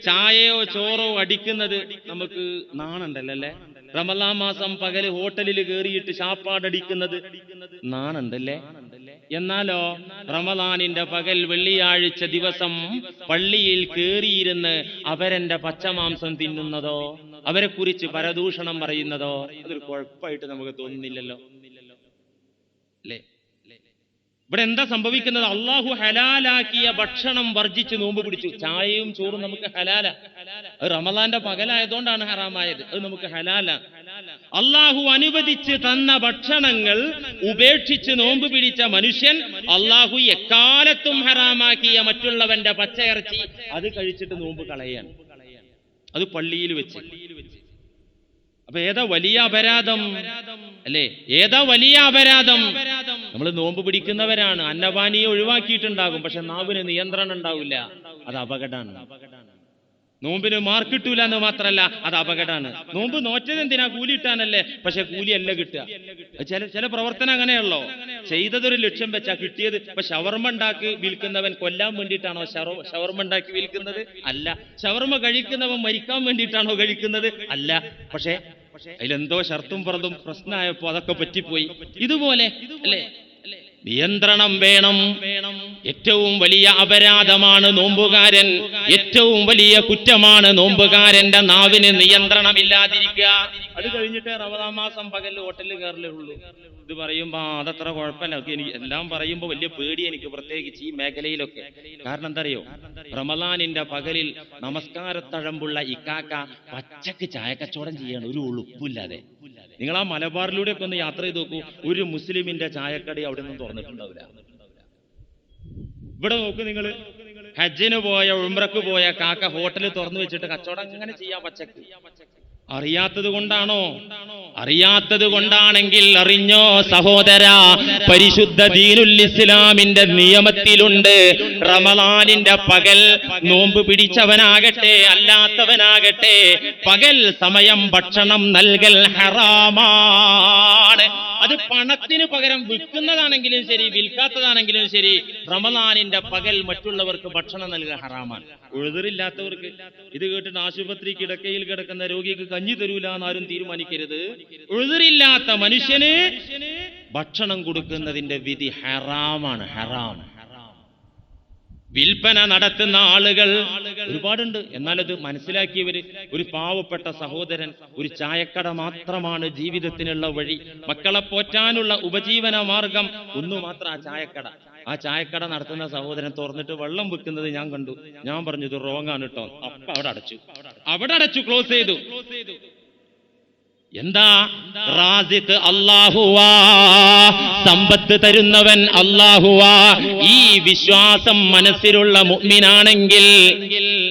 ചായയോ ചോറോ അടിക്കുന്നത് നമുക്ക് നാണുണ്ടല്ലോ അല്ലേ? റമളാൻ മാസം പകല് ഹോട്ടലിൽ കയറിയിട്ട് ശാപ്പാടടിക്കുന്നത് നാണുണ്ടല്ലേ? എന്നാലോ റമളാനിന്റെ പകൽ വെള്ളിയാഴ്ച ദിവസം പള്ളിയിൽ കയറിയിരുന്ന് അവരെന്റെ പച്ചമാംസം തിന്നുന്നതോ അവരെ കുറിച്ച് പരദൂഷണം പറയുന്നതോ അതൊരു കുഴപ്പമായിട്ട് നമുക്ക് തോന്നുന്നില്ലല്ലോ അല്ലേ? ഇവിടെ എന്താ സംഭവിക്കുന്നത്? അള്ളാഹു ഹലാലാക്കിയ ഭക്ഷണം വർജിച്ച് നോമ്പ് പിടിച്ചു. ചായയും ചോറും നമുക്ക് ഹലാല. അത് റമളാന്റെ പകലായതുകൊണ്ടാണ് ഹറാമായത്. അത് നമുക്ക് ഹലാല. അള്ളാഹു അനുവദിച്ച് തന്ന ഭക്ഷണങ്ങൾ ഉപേക്ഷിച്ച് നോമ്പ് പിടിച്ച മനുഷ്യൻ അള്ളാഹു എക്കാലത്തും ഹറാമാക്കിയ മറ്റുള്ളവന്റെ പച്ചയിറച്ചി അത് കഴിച്ചിട്ട് നോമ്പ് കളയാൻ. അത് പള്ളിയിൽ വെച്ച്. അപ്പൊ ഏതാ വലിയ അപരാധം അല്ലേ? ഏതാ വലിയ അപരാധം? നമ്മൾ നോമ്പ് പിടിക്കുന്നവരാണ്, അന്നപാനിയെ ഒഴിവാക്കിയിട്ടുണ്ടാകും, പക്ഷെ നാവിന് നിയന്ത്രണം ഉണ്ടാവില്ല. അത് അപകടമാണ്. നോമ്പിന് മാർക്ക് കിട്ടൂല എന്ന് മാത്രമല്ല, അത് അപകടമാണ്. നോമ്പ് നോറ്റത് എന്തിനാ? കൂലി കിട്ടാനല്ലേ. പക്ഷെ കൂലിയല്ല കിട്ടുക. ചില പ്രവർത്തനം അങ്ങനെയുള്ളോ, ചെയ്തതൊരു ലക്ഷ്യം വെച്ചാ കിട്ടിയത്. ഇപ്പൊ ഷവർമ ഉണ്ടാക്കി വിൽക്കുന്നവൻ കൊല്ലാൻ വേണ്ടിയിട്ടാണോ ഷവർമ ഉണ്ടാക്കി വിൽക്കുന്നത്? അല്ല. ഷവർമ കഴിക്കുന്നവൻ മരിക്കാൻ വേണ്ടിയിട്ടാണോ കഴിക്കുന്നത്? അല്ല. പക്ഷെ അതിലെന്തോ ഷർത്തും പുറത്തും പ്രശ്നമായപ്പോ അതൊക്കെ പറ്റിപ്പോയി. ഇതുപോലെ അല്ലേ, നിയന്ത്രണം വേണം. ഏറ്റവും വലിയ അപരാധമാണ് നോമ്പുകാരൻ, ഏറ്റവും വലിയ കുറ്റമാണ് നോമ്പുകാരന്റെ നാവിന് നിയന്ത്രണമില്ലാതിരിക്കുക. അത് കഴിഞ്ഞിട്ട് റമദാൻ മാസം പകൽ ഹോട്ടലിൽ കയറലേ ഉള്ളൂ. ഇത് പറയുമ്പോ അതത്ര കുഴപ്പമില്ല. എനിക്ക് എല്ലാം പറയുമ്പോ വലിയ പേടി എനിക്ക്, പ്രത്യേകിച്ച് ഈ മേഖലയിലൊക്കെ. കാരണം എന്താ അറിയോ, റമദാനിന്റെ പകലിൽ നമസ്കാരത്തഴമ്പുള്ള ഇക്കാക്ക പച്ചക്ക് ചായക്കച്ചവടം ചെയ്യാണ്, ഒരു ഉളുപ്പില്ലാതെ. നിങ്ങൾ ആ മലബാറിലൂടെയൊക്കെ ഒന്ന് യാത്ര ചെയ്ത് നോക്കൂ, ഒരു മുസ്ലിമിന്റെ ചായക്കട അവിടെ ഒന്നും തുറന്നിട്ടുണ്ടാവില്ല. ഇവിടെ നോക്കൂ നിങ്ങൾ, ഹജ്ജിന് പോയ ഉംറക്ക് പോയ കാക്ക ഹോട്ടലിൽ തുറന്നു വെച്ചിട്ട് കച്ചവടം അങ്ങനെ ചെയ്യാം പച്ചക്ക്. അറിയാത്തത് കൊണ്ടാണോ? അറിയാത്തത് കൊണ്ടാണെങ്കിൽ അറിഞ്ഞോ സഹോദരാ, പരിശുദ്ധ ദീനുൽ ഇസ്ലാമിന്റെ നിയമത്തിലുണ്ട്, റമളാനിന്റെ പകൽ നോമ്പ് പിടിച്ചവനാകട്ടെ അല്ലാത്തവനാകട്ടെ പകൽ സമയം ഭക്ഷണം നൽകൽ ഹറാമാണ്. അത് പണത്തിന് പകരം വിൽക്കുന്നതാണെങ്കിലും ശരി വിൽക്കാത്തതാണെങ്കിലും ശരി, റമളാനിന്റെ പകൽ മറ്റുള്ളവർക്ക് ഭക്ഷണം നൽകുക ഹറാമാണ്. ഉഴുതില്ലാത്തവർക്ക് ഇത് കേട്ടിട്ട് ആശുപത്രി കിടക്കയിൽ കിടക്കുന്ന രോഗിക്ക് കഞ്ഞി തരൂല എന്നാരും തീരുമാനിക്കരുത്. ഉഴുതില്ലാത്ത മനുഷ്യന് ഭക്ഷണം കൊടുക്കുന്നതിന്റെ വിധി ഹറാമാണ്, ഹറാം. വിൽപ്പന നടത്തുന്ന ആളുകൾ ഒരുപാടുണ്ട്. എന്നാൽ അത് മനസ്സിലാക്കിയവര്, ഒരു പാവപ്പെട്ട സഹോദരൻ ഒരു ചായക്കട മാത്രമാണ് ജീവിതത്തിനുള്ള വഴി, മക്കളെ പോറ്റാനുള്ള ഉപജീവന മാർഗം ഒന്നു മാത്രം ആ ചായക്കട. ആ ചായക്കട നടത്തുന്ന സഹോദരൻ തുറന്നിട്ട് വെള്ളം വെക്കുന്നത് ഞാൻ കണ്ടു. ഞാൻ പറഞ്ഞു ഇത് റോങ് ആണ് കേട്ടോ. അപ്പൊ അവിടെ അടച്ചു ക്ലോസ് ചെയ്തു. എന്താ? റാസിഖ് അല്ലാഹുവാ, സമ്പത്ത് തരുന്നവൻ അല്ലാഹുവാ. ഈ വിശ്വാസം മനസ്സിലുള്ള മുഅ്മിനാണെങ്കിൽ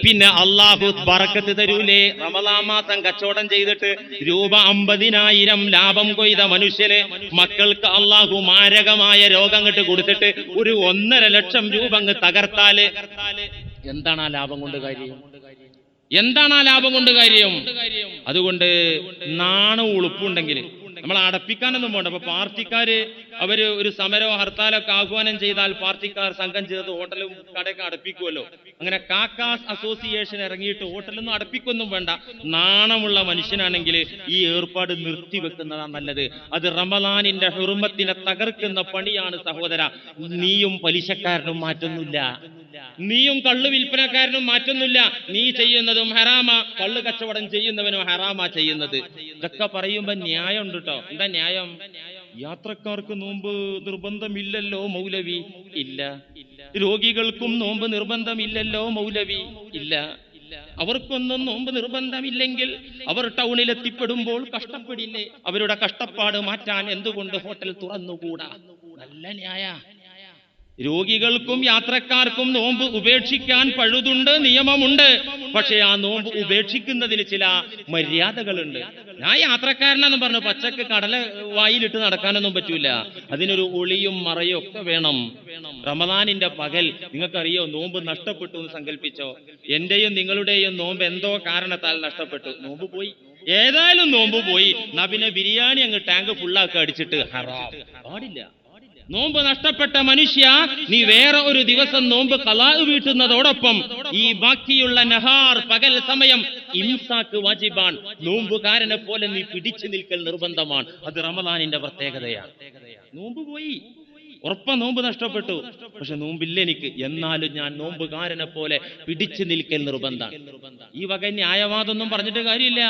പിന്നെ അല്ലാഹു ബറക്കത്ത് തരൂലേ? റമളാൻ മാസം കച്ചവടം ചെയ്തിട്ട് രൂപ 50,000 ലാഭം കൊയ്ത മനുഷ്യന് മക്കൾക്ക് അല്ലാഹു മാരകമായ രോഗം അങ്ങോട്ട് കൊടുത്തിട്ട് ഒരു 1.5 ലക്ഷം രൂപ അങ്ങ് തകർത്താല് എന്താണ് ആ ലാഭം കൊണ്ട് കാര്യം? എന്താണ് ആ ലാഭം കൊണ്ട് കാര്യം? അതുകൊണ്ട് നാണവും ഉളുപ്പുണ്ടെങ്കിൽ നമ്മൾ അടപ്പിക്കാനൊന്നും പോകണ്ട. അപ്പൊ പാർട്ടിക്കാര് അവര് ഒരു സമരമോ ഹർത്താലൊക്കെ ആഹ്വാനം ചെയ്താൽ പാർട്ടിക്കാർ സംഘം ചേർത്ത് ഹോട്ടലും കടയൊക്കെ അടപ്പിക്കുമല്ലോ. അങ്ങനെ കാക്കാസ് അസോസിയേഷൻ ഇറങ്ങിയിട്ട് ഹോട്ടലൊന്നും അടപ്പിക്കൊന്നും വേണ്ട. നാണമുള്ള മനുഷ്യനാണെങ്കിൽ ഈ ഏർപ്പാട് നിർത്തിവെക്കുന്നതാണ് നല്ലത്. അത് റമളാനിന്റെ ഹുർമത്തിനെ തകർക്കുന്ന പണിയാണ് സഹോദര. നീയും പലിശക്കാരനും മാറ്റൊന്നുമില്ല, നീയും കള്ളു വിൽപ്പനക്കാരനും മാറ്റുന്നില്ല. നീ ചെയ്യുന്നതും ഹറാമാ, കള്ളു കച്ചവടം ചെയ്യുന്നവനും ഹറാമാ ചെയ്യുന്നത്. ഇതൊക്കെ പറയുമ്പോ ന്യായം ഉണ്ട് കേട്ടോ. എന്താ ന്യായം? യാത്രക്കാർക്ക് നോമ്പ് നിർബന്ധമില്ലല്ലോ മൗലവി. ഇല്ല. രോഗികൾക്കും നോമ്പ് നിർബന്ധമില്ലല്ലോ മൗലവി. ഇല്ല. അവർക്കൊന്നും നോമ്പ് നിർബന്ധമില്ലെങ്കിൽ അവർ ടൗണിലെത്തിപ്പെടുമ്പോൾ കഷ്ടപ്പെടില്ലേ? അവരുടെ കഷ്ടപ്പാട് മാറ്റാൻ എന്തുകൊണ്ട് ഹോട്ടൽ തുറന്നുകൂടാ? നല്ല ന്യായ. രോഗികൾക്കും യാത്രക്കാർക്കും നോമ്പ് ഉപേക്ഷിക്കാൻ പഴുതുണ്ട്, നിയമമുണ്ട്. പക്ഷെ ആ നോമ്പ് ഉപേക്ഷിക്കുന്നതിന് ചില മര്യാദകളുണ്ട്. ഞാൻ യാത്രക്കാരനെന്ന് പറഞ്ഞു പച്ചക്ക് കടല വായിലിട്ട് നടക്കാനൊന്നും പറ്റൂല. അതിനൊരു ഒളിയും മറയും ഒക്കെ വേണം. റമളാനിന്റെ പകൽ നിങ്ങൾക്കറിയോ നോമ്പ് നഷ്ടപ്പെട്ടു എന്ന് സങ്കല്പിച്ചോ. എന്റെയും നിങ്ങളുടെയും നോമ്പ് എന്തോ കാരണത്താൽ നഷ്ടപ്പെട്ടു. നോമ്പ് പോയി, ഏതായാലും നോമ്പ് പോയി. എന്നാ പിന്നെ ബിരിയാണി അങ്ങ് ടാങ്ക് ഫുള്ളാക്കി അടിച്ചിട്ട് ഹറാം പാടില്ല. നോമ്പ് നഷ്ടപ്പെട്ട മനുഷ്യ, നീ വേറെ ഒരു ദിവസം നോമ്പ് ഖളാ വീട്ടുന്നതോടൊപ്പം ഈ ബാക്കിയുള്ള നഹാർ പകൽ സമയം ഇംസാക്ക് വാജിബാൻ. നോമ്പുകാരനെ പോലെ നീ പിടിച്ചു നിൽക്കൽ നിർബന്ധമാണ്. അത് റമളാനിന്റെ പ്രത്യേകതയാണ്. നോമ്പ് പോയി, ഉറപ്പ നോമ്പ് നഷ്ടപ്പെട്ടു, പക്ഷെ നോമ്പില്ല എനിക്ക്, എന്നാലും ഞാൻ നോമ്പുകാരനെ പോലെ പിടിച്ചു നിൽക്കൽ നിർബന്ധമാണ്. ഈ വക ന്യായവാദമൊന്നും പറഞ്ഞിട്ട് കാര്യമില്ല.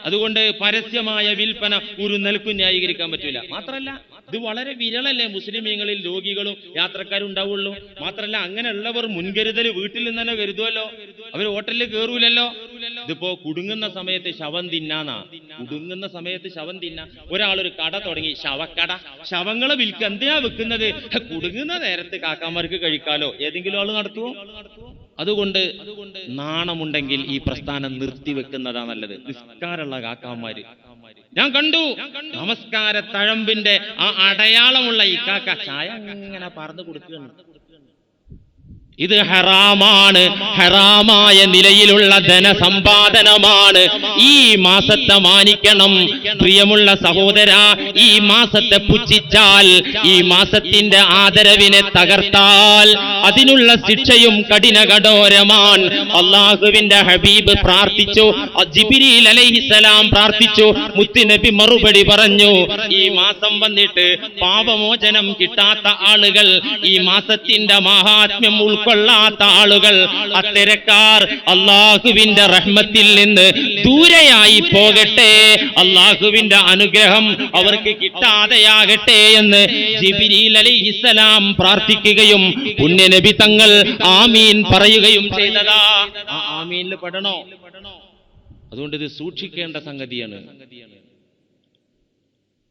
അതുകൊണ്ട് പരസ്യമായ വിൽപ്പന ഒരു നിലക്കും ന്യായീകരിക്കാൻ പറ്റൂല. മാത്രല്ല ഇത് വളരെ വിരളല്ലേ മുസ്ലിമീങ്ങളിൽ രോഗികളും യാത്രക്കാരും ഉണ്ടാവുള്ളൂ. മാത്രല്ല അങ്ങനെയുള്ളവർ മുൻകരുതൽ വീട്ടിൽ നിന്ന് തന്നെ കരുതുമല്ലോ. അവർ ഹോട്ടലിൽ കയറൂലല്ലോ. ഇതിപ്പോ കുടുങ്ങുന്ന സമയത്ത് ശവം തിന്നാന്നാ. കുടുങ്ങുന്ന സമയത്ത് ശവം തിന്നാ. ഒരാളൊരു കട തുടങ്ങി, ശവക്കട. ശവങ്ങളെ വിൽക്കുക. എന്തിനാ വെക്കുന്നത്? കുടുങ്ങുന്ന നേരത്ത് കാക്കാമാർക്ക് കഴിക്കാലോ. ഏതെങ്കിലും ആള് നടത്തുവോ? അതുകൊണ്ട് നാണമുണ്ടെങ്കിൽ ഈ പ്രസ്ഥാനം നിർത്തിവെക്കുന്നതാ നല്ലത്. നിസ്കാരമുള്ള കാക്കാമാര് ഞാൻ കണ്ടു. നമസ്കാര തഴമ്പിന്റെ ആ അടയാളമുള്ള ഈ കാക്ക ചായ അങ്ങനെ പറന്നു കൊടുക്കുകയാണ്. ഇത് ഹറാമാണ്, ഹറാമായ നിലയിലുള്ള ധനസമ്പാദനമാണ്. ഈ മാസത്തെ മാനിക്കണം. പ്രിയമുള്ള സഹോദര, ഈ മാസത്തെ പുച്ഛിച്ചാൽ, ഈ മാസത്തിന്റെ ആദരവിനെ തകർത്താൽ അതിനുള്ള ശിക്ഷയും കഠിനകഠോരമാണ്. അള്ളാഹുവിന്റെ ഹബീബ് പ്രാർത്ഥിച്ചു, ജിബ്രീൽ അലൈഹിസ്സലാം പ്രാർത്ഥിച്ചു, മുത്തുനബി മറുപടി പറഞ്ഞു, ഈ മാസം വന്നിട്ട് പാപമോചനം കിട്ടാത്ത ആളുകൾ, ഈ മാസത്തിന്റെ മഹാത്മ്യം ഉൾക്കൊള്ളാത്ത ആളുകൾ, അത്തരക്കാർ അള്ളാഹുവിന്റെ റഹ്മത്തിൽ നിന്ന് ദൂരെയായി പോകട്ടെ, അള്ളാഹുവിന്റെ അനുഗ്രഹം അവർക്ക് കിട്ടാതെയാകട്ടെ എന്ന് ജിബ്രീൽ അലൈഹിസ്സലാം പ്രാർത്ഥിക്കുകയും പുണ്യനബി തങ്ങൾ ആമീൻ പറയുകയും ചെയ്തതാ. ആ ആമീനിൽ പെടണോ? അതുകൊണ്ട് ഇത് സൂക്ഷിക്കേണ്ട സംഗതിയാണ്.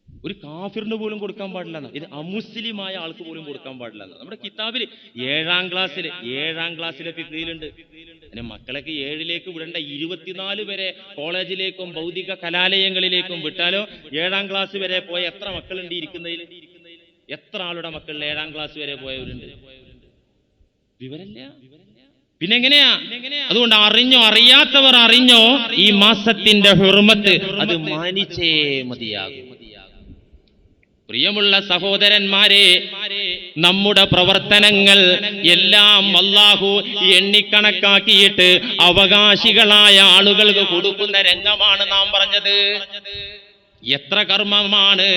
ഒരു കാഫിറിന് പോലും കൊടുക്കാൻ പാടില്ല. ഇത് അമുസ്ലിമായ ആൾക്ക് പോലും കൊടുക്കാൻ പാടില്ല. നമ്മുടെ കിതാബിൽ 7ാം ക്ലാസ്സിലെ ഫിഖ്ഹിലുണ്ട്. പിന്നെ മക്കളൊക്കെ 7ലേക്ക് വിടേണ്ട 24 വരെ കോളേജിലേക്കും ഭൗതിക കലാലയങ്ങളിലേക്കും വിട്ടാലോ 7ാം ക്ലാസ് വരെ പോയ എത്ര മക്കളുണ്ട് ഇരിക്കുന്നതിൽ? എത്ര ആളുടെ മക്കൾ 7ാം ക്ലാസ് വരെ പോയവരുണ്ട്? വിവരമില്ല. പിന്നെ എങ്ങനെയാ? അതുകൊണ്ട് അറിയാത്തവർ അറിഞ്ഞോ, ഈ മാസത്തിന്റെ ഹുർമത്ത് അത് മാനിച്ചേ മതിയാകും. പ്രിയമുള്ള സഹോദരന്മാരെ, നമ്മുടെ പ്രവർത്തനങ്ങൾ എല്ലാം അല്ലാഹു എണ്ണിക്കണക്കാക്കിയിട്ട് അവകാശികളായ ആളുകൾക്ക് കൊടുക്കുന്ന രംഗമാണ് നാം പറഞ്ഞത്. എത്ര കർമ്മമാണ്!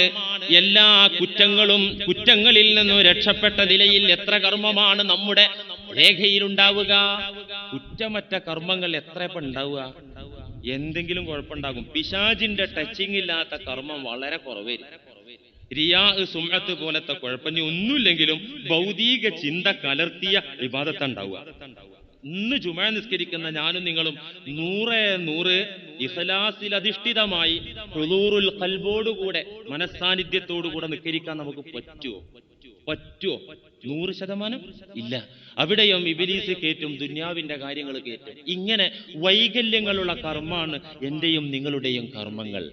എല്ലാ കുറ്റങ്ങളിൽ നിന്നും രക്ഷപ്പെട്ട നിലയിൽ എത്ര കർമ്മമാണ് നമ്മുടെ രേഖയിലുണ്ടാവുക. കുറ്റമറ്റ കർമ്മങ്ങൾ എത്ര ഉണ്ടാവുക? എന്തെങ്കിലും കുഴപ്പമുണ്ടാകും. പിശാചിന്റെ ടച്ചിങ് ഇല്ലാത്ത കർമ്മം വളരെ കുറവായിരിക്കും. റിയാ, സുംഅത്ത് പോലത്തെ കുഴപ്പം ഒന്നുമില്ലെങ്കിലും ഭൗതിക ചിന്ത കലർത്തിയ ഇബാദത്ത് ഉണ്ടാവുക. ഇന്ന് ജുമുഅ നിസ്കരിക്കുന്ന ഞാനും നിങ്ങളും 100% ഇഖ്ലാസിൽ അധിഷ്ഠിതമായി ഹുളൂറുൽ ഖൽബോടുകൂടെ, മനസ്സാന്നിധ്യത്തോടുകൂടെ നിസ്കരിക്കാൻ നമുക്ക് പറ്റുമോ? 100% ഇല്ല. അവിടെയും ഇബ്ലീസ് കേറ്റും, ദുന്യാവിന്റെ കാര്യങ്ങൾ കേറ്റും. ഇങ്ങനെ വൈകല്യങ്ങളുള്ള കർമ്മമാണ് എന്റെയും നിങ്ങളുടെയും കർമ്മങ്ങൾ.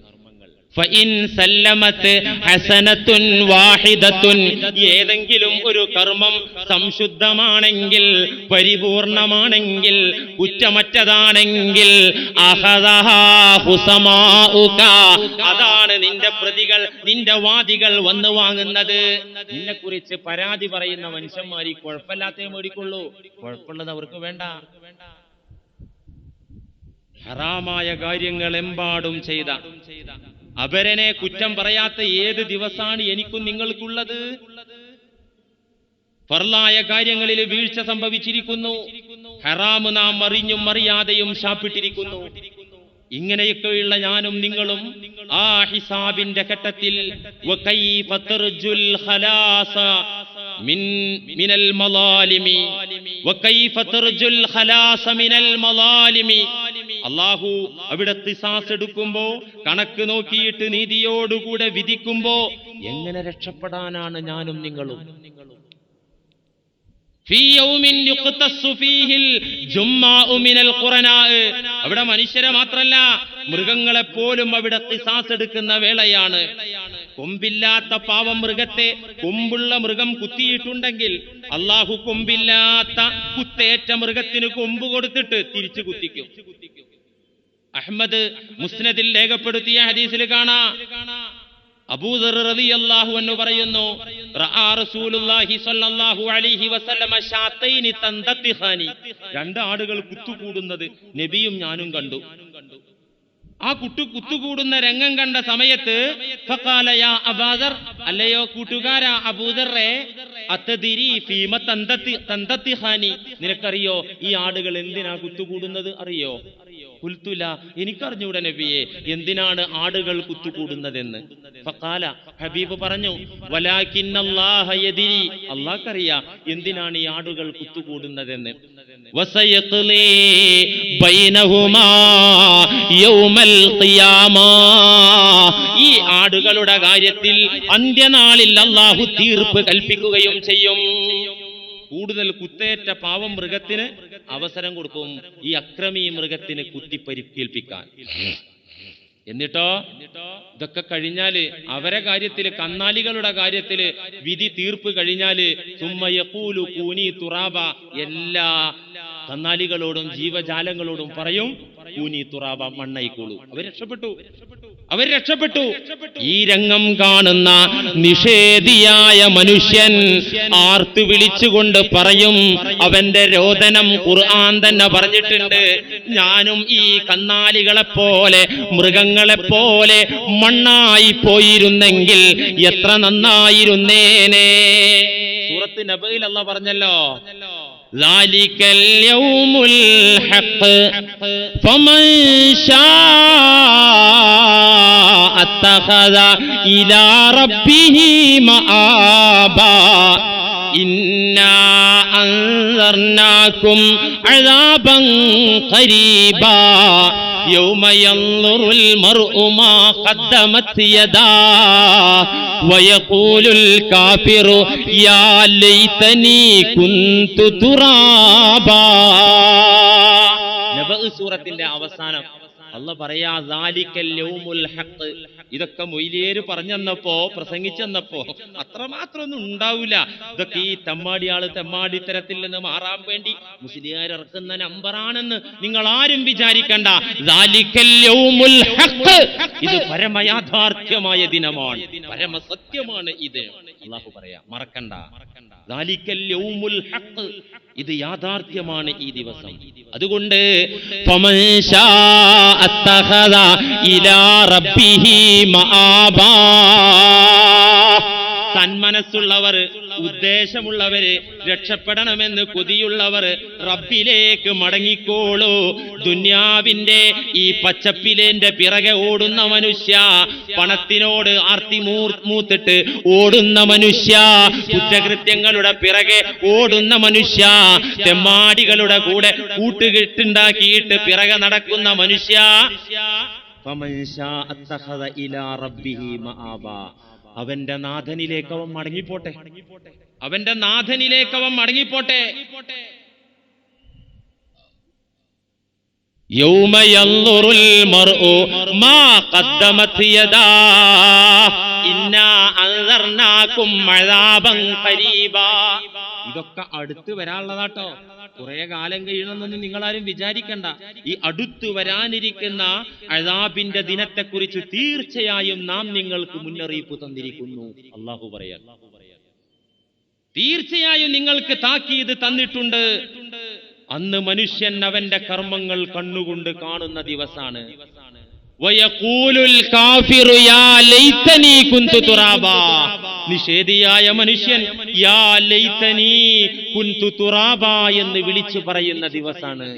ഫഇൻ സല്ലമത് ഹസനത്തുൻ വാഹിദത്തുൻ, ഏതെങ്കിലും ഒരു കർമ്മം സംശുദ്ധമാണെങ്കിൽ, പരിപൂർണമാണെങ്കിൽ, കുറ്റമറ്റതാണെങ്കിൽ, അഖദഹാ ഹുസമാഉക, അതാണ് നിന്റെ പ്രതികൾ, നിന്റെ വാദികൾ വന്നു വാങ്ങുന്നത്. നിന്നെ കുറിച്ച് പരാതി പറയുന്ന മനുഷ്യന്മാർ കുഴപ്പമില്ലാത്തേ മേടിക്കുള്ളൂ, കുഴപ്പമുള്ളത് അവർക്ക് വേണ്ട. ഹറാമായ കാര്യങ്ങൾ എമ്പാടും ചെയ്ത അവരനെ കുറ്റം പറയാത്ത ഏത് ദിവസമാണ് എനിക്കും നിങ്ങൾക്കുള്ളത്? ഫർളായ കാര്യങ്ങളിൽ വീഴ്ച സംഭവിച്ചിരിക്കുന്നു, ഹറാമ് നാം അറിഞ്ഞും അറിയാതെയും ശാപ്പിട്ടിരിക്കുന്നു. ഇങ്ങനെയൊക്കെയുള്ള ഞാനും നിങ്ങളും ആ ഹിസാബിന്റെ ഘട്ടത്തിൽ വകൈഫ തർജുൽ ഖലാസ മിനൽ മലാലിമി, വകൈഫ തർജുൽ ഖലാസ മിനൽ മലാലിമി, അല്ലാഹു അവിടെ ഖിസാസ് എടുക്കുമ്പോ, കണക്ക് നോക്കിയിട്ട് നീതിയോടുകൂടെ വിധിക്കുമ്പോ എങ്ങനെ രക്ഷപ്പെടാനാണ് ഞാനും നിങ്ങളും? അവിടെ മനുഷ്യരെ മാത്രല്ല, മൃഗങ്ങളെ പോലും അവിടെ ഖിസാസ് എടുക്കുന്ന വേളയാണ്. കൊമ്പില്ലാത്ത പാവം മൃഗത്തെ കൊമ്പുള്ള മൃഗം കുത്തിയിട്ടുണ്ടെങ്കിൽ അല്ലാഹു കൊമ്പില്ലാത്ത കുത്തേറ്റ മൃഗത്തിന് കൊമ്പ് കൊടുത്തിട്ട് തിരിച്ചു കുത്തിക്കും. അഹ്മദ് മുസ്നദിൽ രേഖപ്പെടുത്തിയ ഹദീസിൽ കാണാം, അബൂദർ റളിയല്ലാഹു അൻഹു പറയുന്നു, റആ റസൂലുള്ളാഹി സ്വല്ലല്ലാഹു അലൈഹി വസല്ലമ ശാതൈനി തന്തത്തിഖാനി, 2 ആടുകൾ കുത്തുകൂടുന്നത് നബിയും ഞാനും കണ്ടു. ആ കുത്തുകൂടുന്ന രംഗം കണ്ട സമയത്ത് ഫഖാല യാ അബൂദർ, അല്ലയോ കൂട്ടുകാരാ അബൂദറേ, അത്തദിരി ഫീമ തന്തത്തിഖാനി, നിനക്കറിയോ ഈ ആടുകൾ എന്തിനാ കുത്തുകൂടുന്നത്? അറിയോ? ഖുൽതുല, എനിക്കറിഞ്ഞൂടെ നബിയെ, എന്തിനാണ് ആടുകൾ കുത്തുകൂടുന്നതെന്ന്. ഫഖാല, ഹബീബ് പറഞ്ഞു, വലാകിന്നല്ലാഹ യദിരി, അല്ലാഹ്ക്കറിയാ എന്തിനാണ് ഈ ആടുകൾ കുത്തുകൂടുന്നതെന്ന്. വസയഖ്ലി ബൈനഹുമാ യൗമൽ ഖിയാമ, ഈ ആടുകളുടെ കാര്യത്തിൽ അന്ത്യനാളിൽ അല്ലാഹു തീർപ്പ് കൽപ്പിക്കുകയും ചെയ്യും. കൂടുതൽ കുത്തേറ്റ പാവം മൃഗത്തിന് അവസരം കൊടുക്കും ഈ അക്രമി മൃഗത്തിന് കുത്തി പരിക്കേൽപ്പിക്കാൻ. എന്നിട്ടോ ഇതൊക്കെ കഴിഞ്ഞാല് അവരെ കാര്യത്തില്, കന്നാലികളുടെ കാര്യത്തില് വിധി തീർപ്പ് കഴിഞ്ഞാല് സുമ്മ യഖൂലു കൂനി തുറാബ, എല്ലാ കന്നാലികളോടും ജീവജാലങ്ങളോടും പറയും കൂനി തുറാബ, മണ്ണായിക്കോളൂ. അവർ രക്ഷപ്പെട്ടു. ഈ രംഗം കാണുന്ന നിഷേധിയായ മനുഷ്യൻ ആർത്തു വിളിച്ചുകൊണ്ട് പറയും, അവന്റെ രോദനം ഖുർആൻ തന്നെ പറഞ്ഞിട്ടുണ്ട്, ഞാനും ഈ കന്നാലികളെ പോലെ മൃഗങ്ങളെ പോലെ മണ്ണായി പോയിരുന്നെങ്കിൽ എത്ര നന്നായിരുന്നേനെ. സൂറത്ത് നബയിൽ അല്ലാഹ് പറഞ്ഞല്ലോ, ذلك اليوم الحق فمن شاء اتخذ إلى ربه مآبا إنا أنذرناكم عذابا قريبا يوم ينظر المرء ما قدمت يداه ويقول الكافر يا ليتني كنت ترابا. നബഅ് സൂറത്തിന്റെ അവസാനം അല്ലാഹ് പറയാ, ദാലിക്കൽ യൗമുൽ ഹഖ്. ഇതൊക്കെ മൊയ്ലിയേര് പറഞ്ഞെന്നപ്പോ, പ്രസംഗിച്ചെന്നപ്പോ അത്രമാത്രം ഒന്നും ഉണ്ടാവില്ല. ഇതൊക്കെ ഈ തെമ്മാടിത്തരത്തിൽ നിന്ന് മാറാൻ വേണ്ടി മുസ്ലിയാർ ഇറക്കുന്ന നമ്പറാണെന്ന് നിങ്ങൾ ആരും വിചാരിക്കണ്ട. ദാലിക്കൽ യൗമുൽ ഹഖ്, ഇത് പരമയാഥാർത്ഥ്യമായ ദിനമാണ്, പരമസത്യമാണ് ഇത്. അല്ലാഹു പറയാ, മറക്കണ്ട. ദാലിക്കൽ യൗമുൽ ഹഖ്, ഇത് യാഥാർത്ഥ്യമാണ് ഈ ദിവസം. അതുകൊണ്ട് ഫമൻ ശാ അത്തഖദ ഇലാ റബ്ബിഹി മആബാ, സന്മനസ്സുള്ളവർ, ഉദ്ദേശമുള്ളവര്, രക്ഷപ്പെടണമെന്ന് കൊതിയുള്ളവർ റബ്ബിലേക്ക് മടങ്ങിക്കോളൂ. ദുന്യാവിന്റെ ഈ പച്ചപ്പിലേന്റെ പിറകെ ഓടുന്ന മനുഷ്യ, പണത്തിനോട് ആർത്തി മൂത്തിട്ട് ഓടുന്ന മനുഷ്യ, കുറ്റകൃത്യങ്ങളുടെ പിറകെ ഓടുന്ന മനുഷ്യ, തെമ്മാടികളുടെ കൂടെ കൂട്ടുകെട്ടുണ്ടാക്കിയിട്ട് പിറകെ നടക്കുന്ന മനുഷ്യ, ഫമൻ ശാ അത്തഖദ ഇലാ റബ്ബിഹി മആബാ, അവന്റെ നാഥനിലേക്ക് അവൻ മടങ്ങിപ്പോട്ടെ, അവന്റെ നാഥനിലേക്ക് അവൻ മടങ്ങിപ്പോട്ടെ. യൗമ യൻദുറുൽ മർഉ മാ ഖദ്ദമത് യദാഹ് ഇന്നാ അൻദർനാകും അദാബൻ ഖരീബാ. ഇതൊക്കെ അടുത്ത് വരാനുള്ളതാട്ടോ. കുറെ കാലം കഴിയണമെന്നൊന്നും നിങ്ങളാരും വിചാരിക്കണ്ട. ഈ അടുത്തു വരാനിരിക്കുന്ന അദാബിന്റെ ദിനത്തെക്കുറിച്ച് തീർച്ചയായും നാം നിങ്ങൾക്ക് മുന്നറിയിപ്പ് തന്നിരിക്കുന്നു. അല്ലാഹു പറയാൻ, തീർച്ചയായും നിങ്ങൾക്ക് താക്കീത് തന്നിട്ടുണ്ട്. അന്ന് മനുഷ്യൻ അവന്റെ കർമ്മങ്ങൾ കണ്ണുകൊണ്ട് കാണുന്ന ദിവസാണ്. വയഖൂലുൽ കാഫിറു യാ ലൈതനി കുന്തു തുറാബാ, നിഷേധിയായ മനുഷ്യൻ യാ ലൈതനി കുന്തു തുറാബാ എന്ന് വിളിച്ചു പറയുന്ന ദിവസാണ്.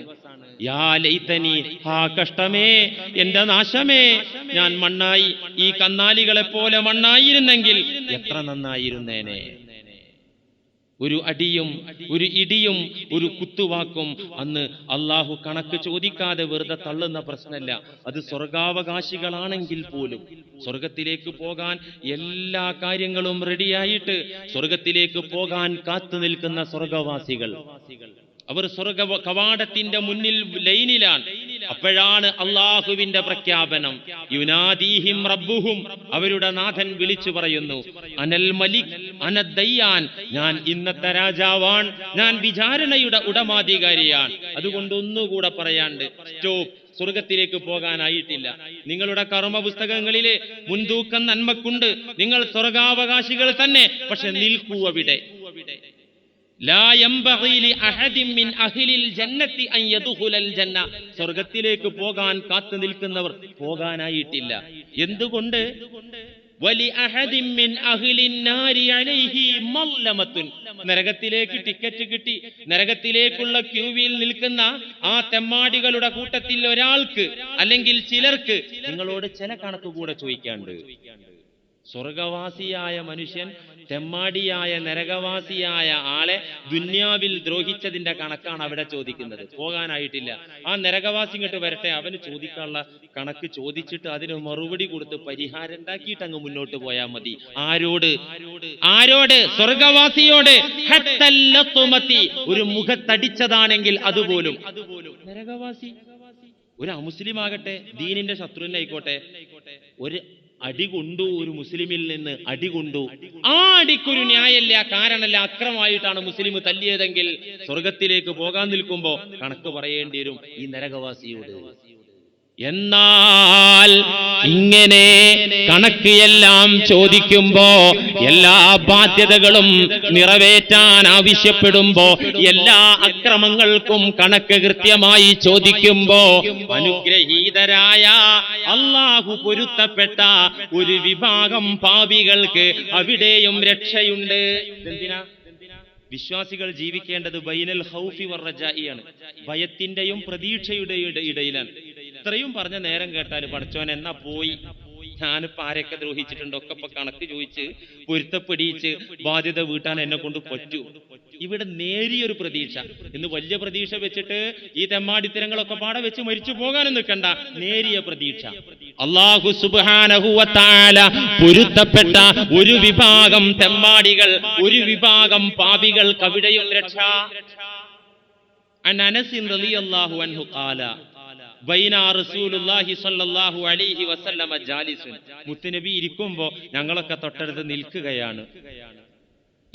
യാ ലൈതനി, ഹാ കഷ്ടമേ, എന്റെ നാശമേ, ഞാൻ മണ്ണായി, ഈ കന്നാലികളെ പോലെ മണ്ണായിരുന്നെങ്കിൽ എത്ര നന്നായിരുന്നേനെ. ഒരു അടിയും ഒരു ഇടിയും ഒരു കുത്തുവാക്കും അന്ന് അള്ളാഹു കണക്ക് ചോദിക്കാതെ വെറുതെ തള്ളുന്ന പ്രശ്നമല്ല. അത് സ്വർഗാവകാശികളാണെങ്കിൽ പോലും സ്വർഗത്തിലേക്ക് പോകാൻ എല്ലാ കാര്യങ്ങളും റെഡിയായിട്ട് സ്വർഗത്തിലേക്ക് പോകാൻ കാത്തു നിൽക്കുന്ന സ്വർഗവാസികൾ, അവർ സ്വർഗ കവാടത്തിന്റെ മുന്നിൽ ലൈനിലാണ്. അപ്പോഴാണ് അള്ളാഹുവിന്റെ പ്രഖ്യാപനം, യുനാദീഹിം റബ്ബുഹും, അവരുടെ നാഥൻ വിളിച്ചു പറയുന്നു, അനൽ മലിക് അനദ്ദയ്യാൻ, ഞാൻ ഇന്നത്തെ രാജാവാൻ, ഞാൻ വിചാരണയുടെ ഉടമാധികാരിയാണ്. അതുകൊണ്ട് ഒന്നുകൂടെ പറയാണ്ട് സ്റ്റോപ്പ്. സ്വർഗത്തിലേക്ക് പോകാനായിട്ടില്ല. നിങ്ങളുടെ കർമ്മ പുസ്തകങ്ങളിലെ മുൻതൂക്കം നന്മക്കുണ്ട്, നിങ്ങൾ സ്വർഗാവകാശികൾ തന്നെ. പക്ഷെ നിൽക്കൂ അവിടെ. ലാ യംബഗി ലി അഹദിൻ മിൻ അഹ്ലിൽ ജന്നത്തി അൻ യദ്ഖുലൽ ജന്ന, സ്വർഗ്ഗത്തിലേക്ക് പോകാൻ കാത്തു നിൽക്കുന്നവർ പോകാനായിട്ടില്ല. എന്തുകൊണ്ട്? വലി അഹദിൻ മിൻ അഹ്ലിൻ നാരി അലൈഹി മല്ലമത്തുൻ, നരകത്തിലേക്ക് ടിക്കറ്റ് കിട്ടി നരകത്തിലേക്കുള്ള ക്യൂവിൽ നിൽക്കുന്ന ആ തെമ്മാടികളുടെ കൂട്ടത്തിൽ ഒരാൾക്ക് അല്ലെങ്കിൽ ചിലർക്ക് നിങ്ങളോട് ചില കണക്ക് കൂടെ ചോദിക്കാണ്ട്. സ്വർഗവാസിയായ മനുഷ്യൻ തെമ്മാടിയായ നരകവാസിയായ ആളെ ദുന്യാവിൽ ദ്രോഹിച്ചതിന്റെ കണക്കാണ് അവിടെ ചോദിക്കുന്നത്. പോകാനായിട്ടില്ല. ആ നരകവാസി ഇങ്ങോട്ട് വരട്ടെ, അവന് ചോദിക്കാനുള്ള കണക്ക് ചോദിച്ചിട്ട് അതിന് മറുപടി കൊടുത്ത് പരിഹാരം ഉണ്ടാക്കിയിട്ട് അങ്ങ് മുന്നോട്ട് പോയാൽ മതി. ആരോട്? സ്വർഗവാസിയോട്. ഒരു മുഖത്തടിച്ചതാണെങ്കിൽ അതുപോലും. നരകവാസി ഒരു അമുസ്ലിം ആകട്ടെ, ദീനിന്റെ ശത്രുവിനെ ആയിക്കോട്ടെ, ഒരു അടി കൊണ്ടു, ഒരു മുസ്ലിമിൽ നിന്ന് അടി കൊണ്ടു, ആ അടിക്കൊരു ന്യായമല്ല, കാരണമല്ല, അക്രമമായിട്ടാണ് മുസ്ലിം തല്ലിയതെങ്കിൽ സ്വർഗത്തിലേക്ക് പോകാൻ നിൽക്കുമ്പോ കണക്ക് പറയേണ്ടി വരും ഈ നരകവാസിയോട്. എന്നാൽ ഇങ്ങനെ കണക്ക് എല്ലാം ചോദിക്കുമ്പോ, എല്ലാ ബാധ്യതകളും നിറവേറ്റാൻ ആവശ്യപ്പെടുമ്പോ, എല്ലാ അക്രമങ്ങൾക്കും കണക്ക് കൃത്യമായി ചോദിക്കുമ്പോ, അനുഗ്രഹീതരായ അല്ലാഹു പൊരുത്തപ്പെട്ട ഒരു വിഭാഗം പാപികൾക്ക് അവിടെയും രക്ഷയുണ്ട്. എന്തിനാ? വിശ്വാസികൾ ജീവിക്കേണ്ടത് ബൈനൽ ഖൗഫി വറജാഇയാണ്, ഭയത്തിന്റെയും പ്രതീക്ഷയുടെയും ഇടയിലാണ്. ഇത്രയും പറഞ്ഞ നേരം കേട്ടാൽ പടച്ചോൻ എന്നാ പോയി, ഞാനിപ്പോ ആരെയൊക്കെ ദ്രോഹിച്ചിട്ടുണ്ട്, ഒക്കെ ഇപ്പൊ കണക്ക് ചോദിച്ച് പൊരുത്തപ്പെടിയിച്ച് ബാധ്യത വീട്ടാൻ എന്നെ കൊണ്ട് പറ്റൂ. ഇവിടെ നേരിയൊരു പ്രതീക്ഷ. ഇന്ന് വലിയ പ്രതീക്ഷ വെച്ചിട്ട് ഈ തെമ്മാടിത്തരങ്ങളൊക്കെ പാടെ വെച്ച് മരിച്ചു പോകാനും നിൽക്കണ്ട. നേരിയ പ്രതീക്ഷ. അല്ലാഹു സുബ്ഹാനഹു വ തആല പൊരുത്തപ്പെട്ട ഒരു വിഭാഗം തെമ്മാടികൾ, ഒരു വിഭാഗം പാപികൾക്ക് അവിടെയും രക്ഷ. അനസ് റളിയല്ലാഹു അൻഹു ഖാല ബൈന റസൂലുള്ളാഹി സ്വല്ലല്ലാഹു അലൈഹി വസല്ലമ ജാലിസുൻ. മുത്തുനബി ഇരിക്കുമ്പോ ഞങ്ങളൊക്കെ തൊട്ടടുത്ത് നിൽക്കുകയാണ്.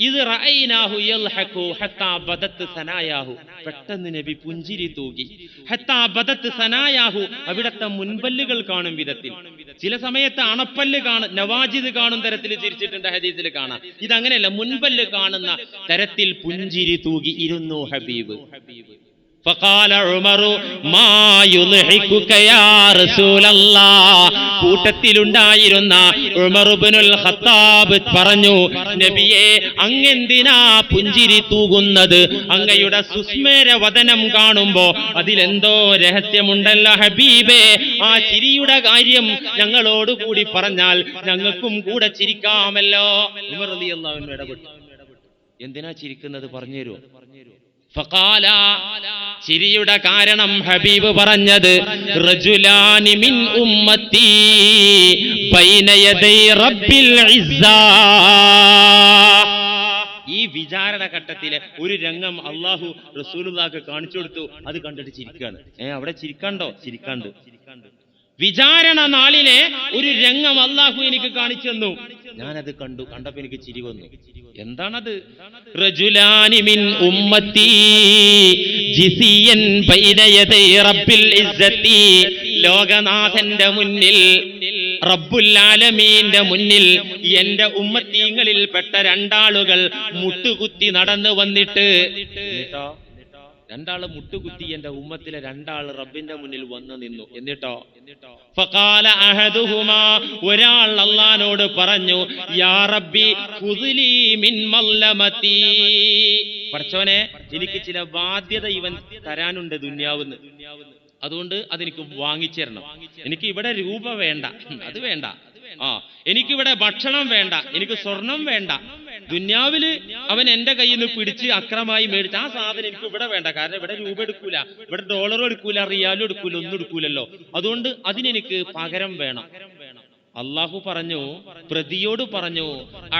ഇത് റഅയ്നാഹു യൽഹഖു ഹത്താ ബദത് സനായാഹു. പെട്ടെന്ന് നബി പുഞ്ചിരി തൂകി. ഹത്താ ബദത് സനായാഹു, അവിടത്തെ മുൻപല്ലുകൾ കാണും വിധത്തിൽ. ചില സമയത്ത് അണപ്പല്ല് കാണും, നവാജിദ് കാണും തരത്തിൽ ചിരിച്ചിട്ടുണ്ട്, ഹദീസിൽ കാണാം. ഇതങ്ങനെയല്ല, മുൻപല്ല് കാണുന്ന തരത്തിൽ പുഞ്ചിരി തൂകി ഇരുന്നു ഹബീബ്. فقال عمر ما يضحكك يا رسول الله. കൂട്ടത്തിലുണ്ടായിരുന്ന ഉമർ ഇബ്നുൽ ഖത്താബ് പറഞ്ഞു, നബിയെ അങ്ങെന്തിനാ പുഞ്ചിരി തൂകുന്നത്? അങ്ങയുടെ സുസ്മേര വദനം കാണുമ്പോ അതിലെന്തോ രഹസ്യമുണ്ടല്ലോ ഹബീബേ. ആ ചിരിയുടെ കാര്യം ഞങ്ങളോട് കൂടി പറഞ്ഞാൽ ഞങ്ങൾക്കും കൂടെ ചിരിക്കാമല്ലോ. ഉമർ റളിയല്ലാഹു അൻഹു ഇടപെട്ടു. എന്തിനാ ചിരിക്കുന്നത് പറഞ്ഞുതരൂ? ഫഖാല, ചിരിയുടെ കാരണം ഹബീബ് പറഞ്ഞത്, റജുലാനി മിൻ ഉമ്മത്തി ബൈന യദൈ റബ്ബിൽ ഇസ്സ. ഈ വിചാരണ ഘട്ടത്തിലെ ഒരു രംഗം അല്ലാഹു റസൂലുള്ളാഹിക്ക് കാണിച്ചു കൊടുത്തു. അത് കണ്ടിട്ട് ചിരിക്കാണ്. അവിടെ ചിരിക്കണ്ടോ? ചിരിക്കണ്ട്. വിചാരണ നാളിലെ ഒരു രംഗം അല്ലാഹു എനിക്ക് കാണിച്ചു തന്നു. ഞാനത് കണ്ടു. കണ്ടപ്പോ എനിക്ക് ചിരി വന്നു. എന്താണത്? റജുലാനി മിൻ ഉമ്മത്തി ജിസിയൻ ബൈന യദൈ റബ്ബിൽ ഇസ്സത്തി. ലോകനാഥന്റെ മുന്നിൽ, റബ്ബുൽ ആലമീന്റെ മുന്നിൽ എന്റെ ഉമ്മത്തീങ്ങളിൽ പെട്ട രണ്ടാളുകൾ മുട്ടുകുത്തി നടന്നു വന്നിട്ട്, രണ്ടാള് മുട്ടുകുത്തി എന്റെ ഉമ്മത്തിലെ രണ്ടാള് റബ്ബിന്റെ മുന്നിൽ വന്നു നിന്നു. എന്നിട്ടോ ഫഖാല അഹദുഹുമാ, ഒരാൾ അല്ലാഹുവോട് പറഞ്ഞു, യാ റബ്ബി ഖുദ്ലി മിൻ മല്ലമതി. പടച്ചോനെ, എനിക്ക് ചില ബാധ്യത ഇവൻ തരാനുണ്ട് ദുനിയാവിന്ന്, അതുകൊണ്ട് അതെനിക്ക് വാങ്ങിച്ചു തരണം. എനിക്ക് ഇവിടെ രൂപ വേണ്ട, അത് വേണ്ട. എനിക്കിവിടെ ഭക്ഷണം വേണ്ട, എനിക്ക് സ്വർണം വേണ്ട. ദുന്യാവില് അവൻ എന്റെ കയ്യിൽ നിന്ന് പിടിച്ച് അക്രമായി മേടിച്ച ആ സാധനം എനിക്ക് ഇവിടെ വേണ്ട. കാരണം ഇവിടെ രൂപ എടുക്കൂല, ഇവിടെ ഡോളറും എടുക്കൂല, റിയാലും എടുക്കൂല, ഒന്നും എടുക്കൂലല്ലോ. അതുകൊണ്ട് അതിനെനിക്ക് പകരം വേണം. അള്ളാഹു പറഞ്ഞു, പ്രതിയോട് പറഞ്ഞു,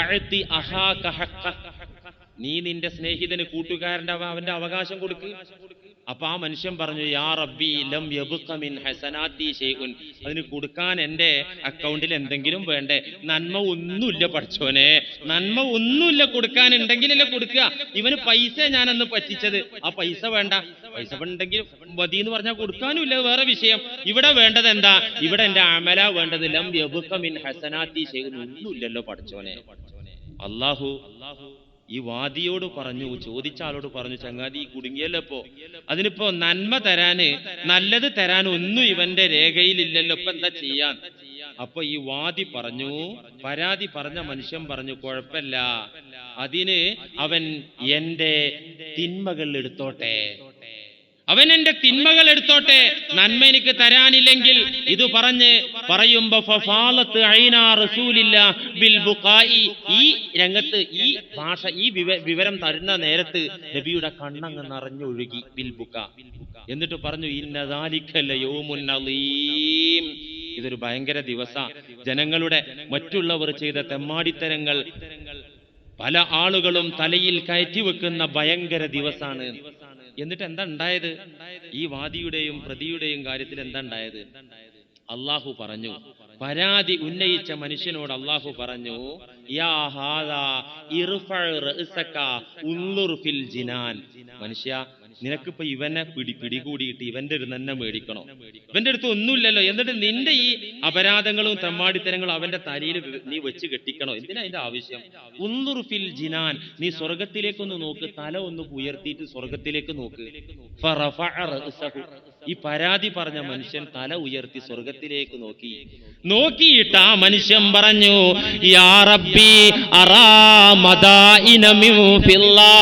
അഅതി അഹാക ഹഖ്ഖ. നീ നിന്റെ സ്നേഹിതന്, കൂട്ടുകാരന്റെ അവന്റെ അവകാശം കൊടുക്ക്. അപ്പൊ ആ മനുഷ്യൻ പറഞ്ഞു, യാ റബ്ബി ലം യബ്ഖ മിൻ ഹസനാതി ഷൈഉൻ. അതിന് കൊടുക്കാൻ എന്റെ അക്കൗണ്ടിൽ എന്തെങ്കിലും വേണ്ടേ? നന്മ ഒന്നുമില്ല പടച്ചോനെ, നന്മ ഒന്നുമില്ല. കൊടുക്കാൻ ഉണ്ടെങ്കിലല്ലേ കൊടുക്കുക. ഇവന് പൈസ ഞാനന്ന് പറ്റിച്ചത്, ആ പൈസ വേണ്ട. പൈസ ഉണ്ടെങ്കിൽ മതി എന്ന് പറഞ്ഞാൽ കൊടുക്കാനും ഇല്ല, വേറെ വിഷയം. ഇവിടെ വേണ്ടത് എന്താ? ഇവിടെ എന്റെ അമല വേണ്ടത്. ലം യബ്ഖ മിൻ ഹസനാതി ഷൈഉൻ. ഒന്നുമില്ലല്ലോ പടച്ചോനെ. അല്ലാഹു ഈ വാദിയോട് പറഞ്ഞു, ചോദിച്ച ആളോട് പറഞ്ഞു, ചങ്ങാതി കുടുങ്ങിയല്ലോ. ഇപ്പോ അതിനിപ്പോ നന്മ തരാന്, നല്ലത് തരാൻ ഒന്നും ഇവന്റെ രേഖയിലില്ലല്ലോ, ഇപ്പൊ എന്താ ചെയ്യാൻ? അപ്പൊ ഈ വാദി പറഞ്ഞു, പരാതി പറഞ്ഞ മനുഷ്യൻ പറഞ്ഞു, കുഴപ്പമില്ല, അതിന് അവൻ എന്റെ തിന്മകൾ എടുത്തോട്ടെ, അവൻ എന്റെ തിന്മകൾ എടുത്തോട്ടെ, നന്മ എനിക്ക് തരാനില്ലെങ്കിൽ. ഇത് പറയുമ്പോ ഫഫാലത്ത് ഐനാ റസൂലില്ലാഹ് ബിൽ ബുഖായി. ഈ രംഗത്ത്, ഈ ഭാഷ, ഈ വിവരം തരുന്ന നേരത്ത് നബിയുടെ കണ്ണങ്ങ് നിറഞ്ഞൊഴുകി. ബിൽ ബുഖാ. എന്നിട്ട് പറഞ്ഞു, ഇന്ന ദാലിക ലയൗമുൻ അളീം. ഇതൊരു ഭയങ്കര ദിവസ. ജനങ്ങളുടെ, മറ്റുള്ളവർ ചെയ്ത തെമ്മാടിത്തരങ്ങൾ പല ആളുകളും തലയിൽ കയറ്റി വെക്കുന്ന ഭയങ്കര ദിവസാണ്. എന്നിട്ട് എന്താ ഉണ്ടായത്? ഈ വാദിയുടെയും പ്രതിയുടെയും കാര്യത്തിൽ എന്താ ഉണ്ടായത്? അള്ളാഹു പറഞ്ഞു, പരാതി ഉന്നയിച്ച മനുഷ്യനോട് അള്ളാഹു പറഞ്ഞു, യാ ഹാദാ ഇർഫഅ റഅസക ഉൻദുർ ഫിൽ ജിനാൻ. മനുഷ്യ, നിനക്കിപ്പോ ഇവനെ പിടികൂടിയിട്ട് ഇവന്റെ അടുത്ത് തന്നെ മേടിക്കണോ? ഇവന്റെ അടുത്ത് ഒന്നുമില്ലല്ലോ, എന്നിട്ട് നിന്റെ ഈ അപരാധങ്ങളും തെമ്മാടിത്തരങ്ങളും അവന്റെ തലയിൽ നീ വെച്ച് കെട്ടിക്കണോ? എന്തിനാ അതിന്റെ ആവശ്യം? ഉൻദുർ ഫിൽ ജിനാൻ, നീ സ്വർഗത്തിലേക്കൊന്ന് നോക്ക്, തല ഒന്ന് ഉയർത്തിയിട്ട് സ്വർഗത്തിലേക്ക് നോക്ക്. ഫറഫഅ റഅസഹു, ഈ പരാതി പറഞ്ഞ മനുഷ്യൻ തല ഉയർത്തി സ്വർഗത്തിലേക്ക് നോക്കിയിട്ട് ആ മനുഷ്യൻ പറഞ്ഞു, യാ റബ്ബി അറാ മദാഇന മിൻ ഫില്ലാ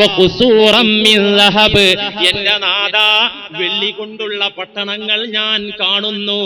വഖുസൂറൻ മിൻ ദഹബ്. എന്റെ നാഥാ, വെള്ളി കൊണ്ടുള്ള പട്ടണങ്ങൾ ഞാൻ കാണുന്നു,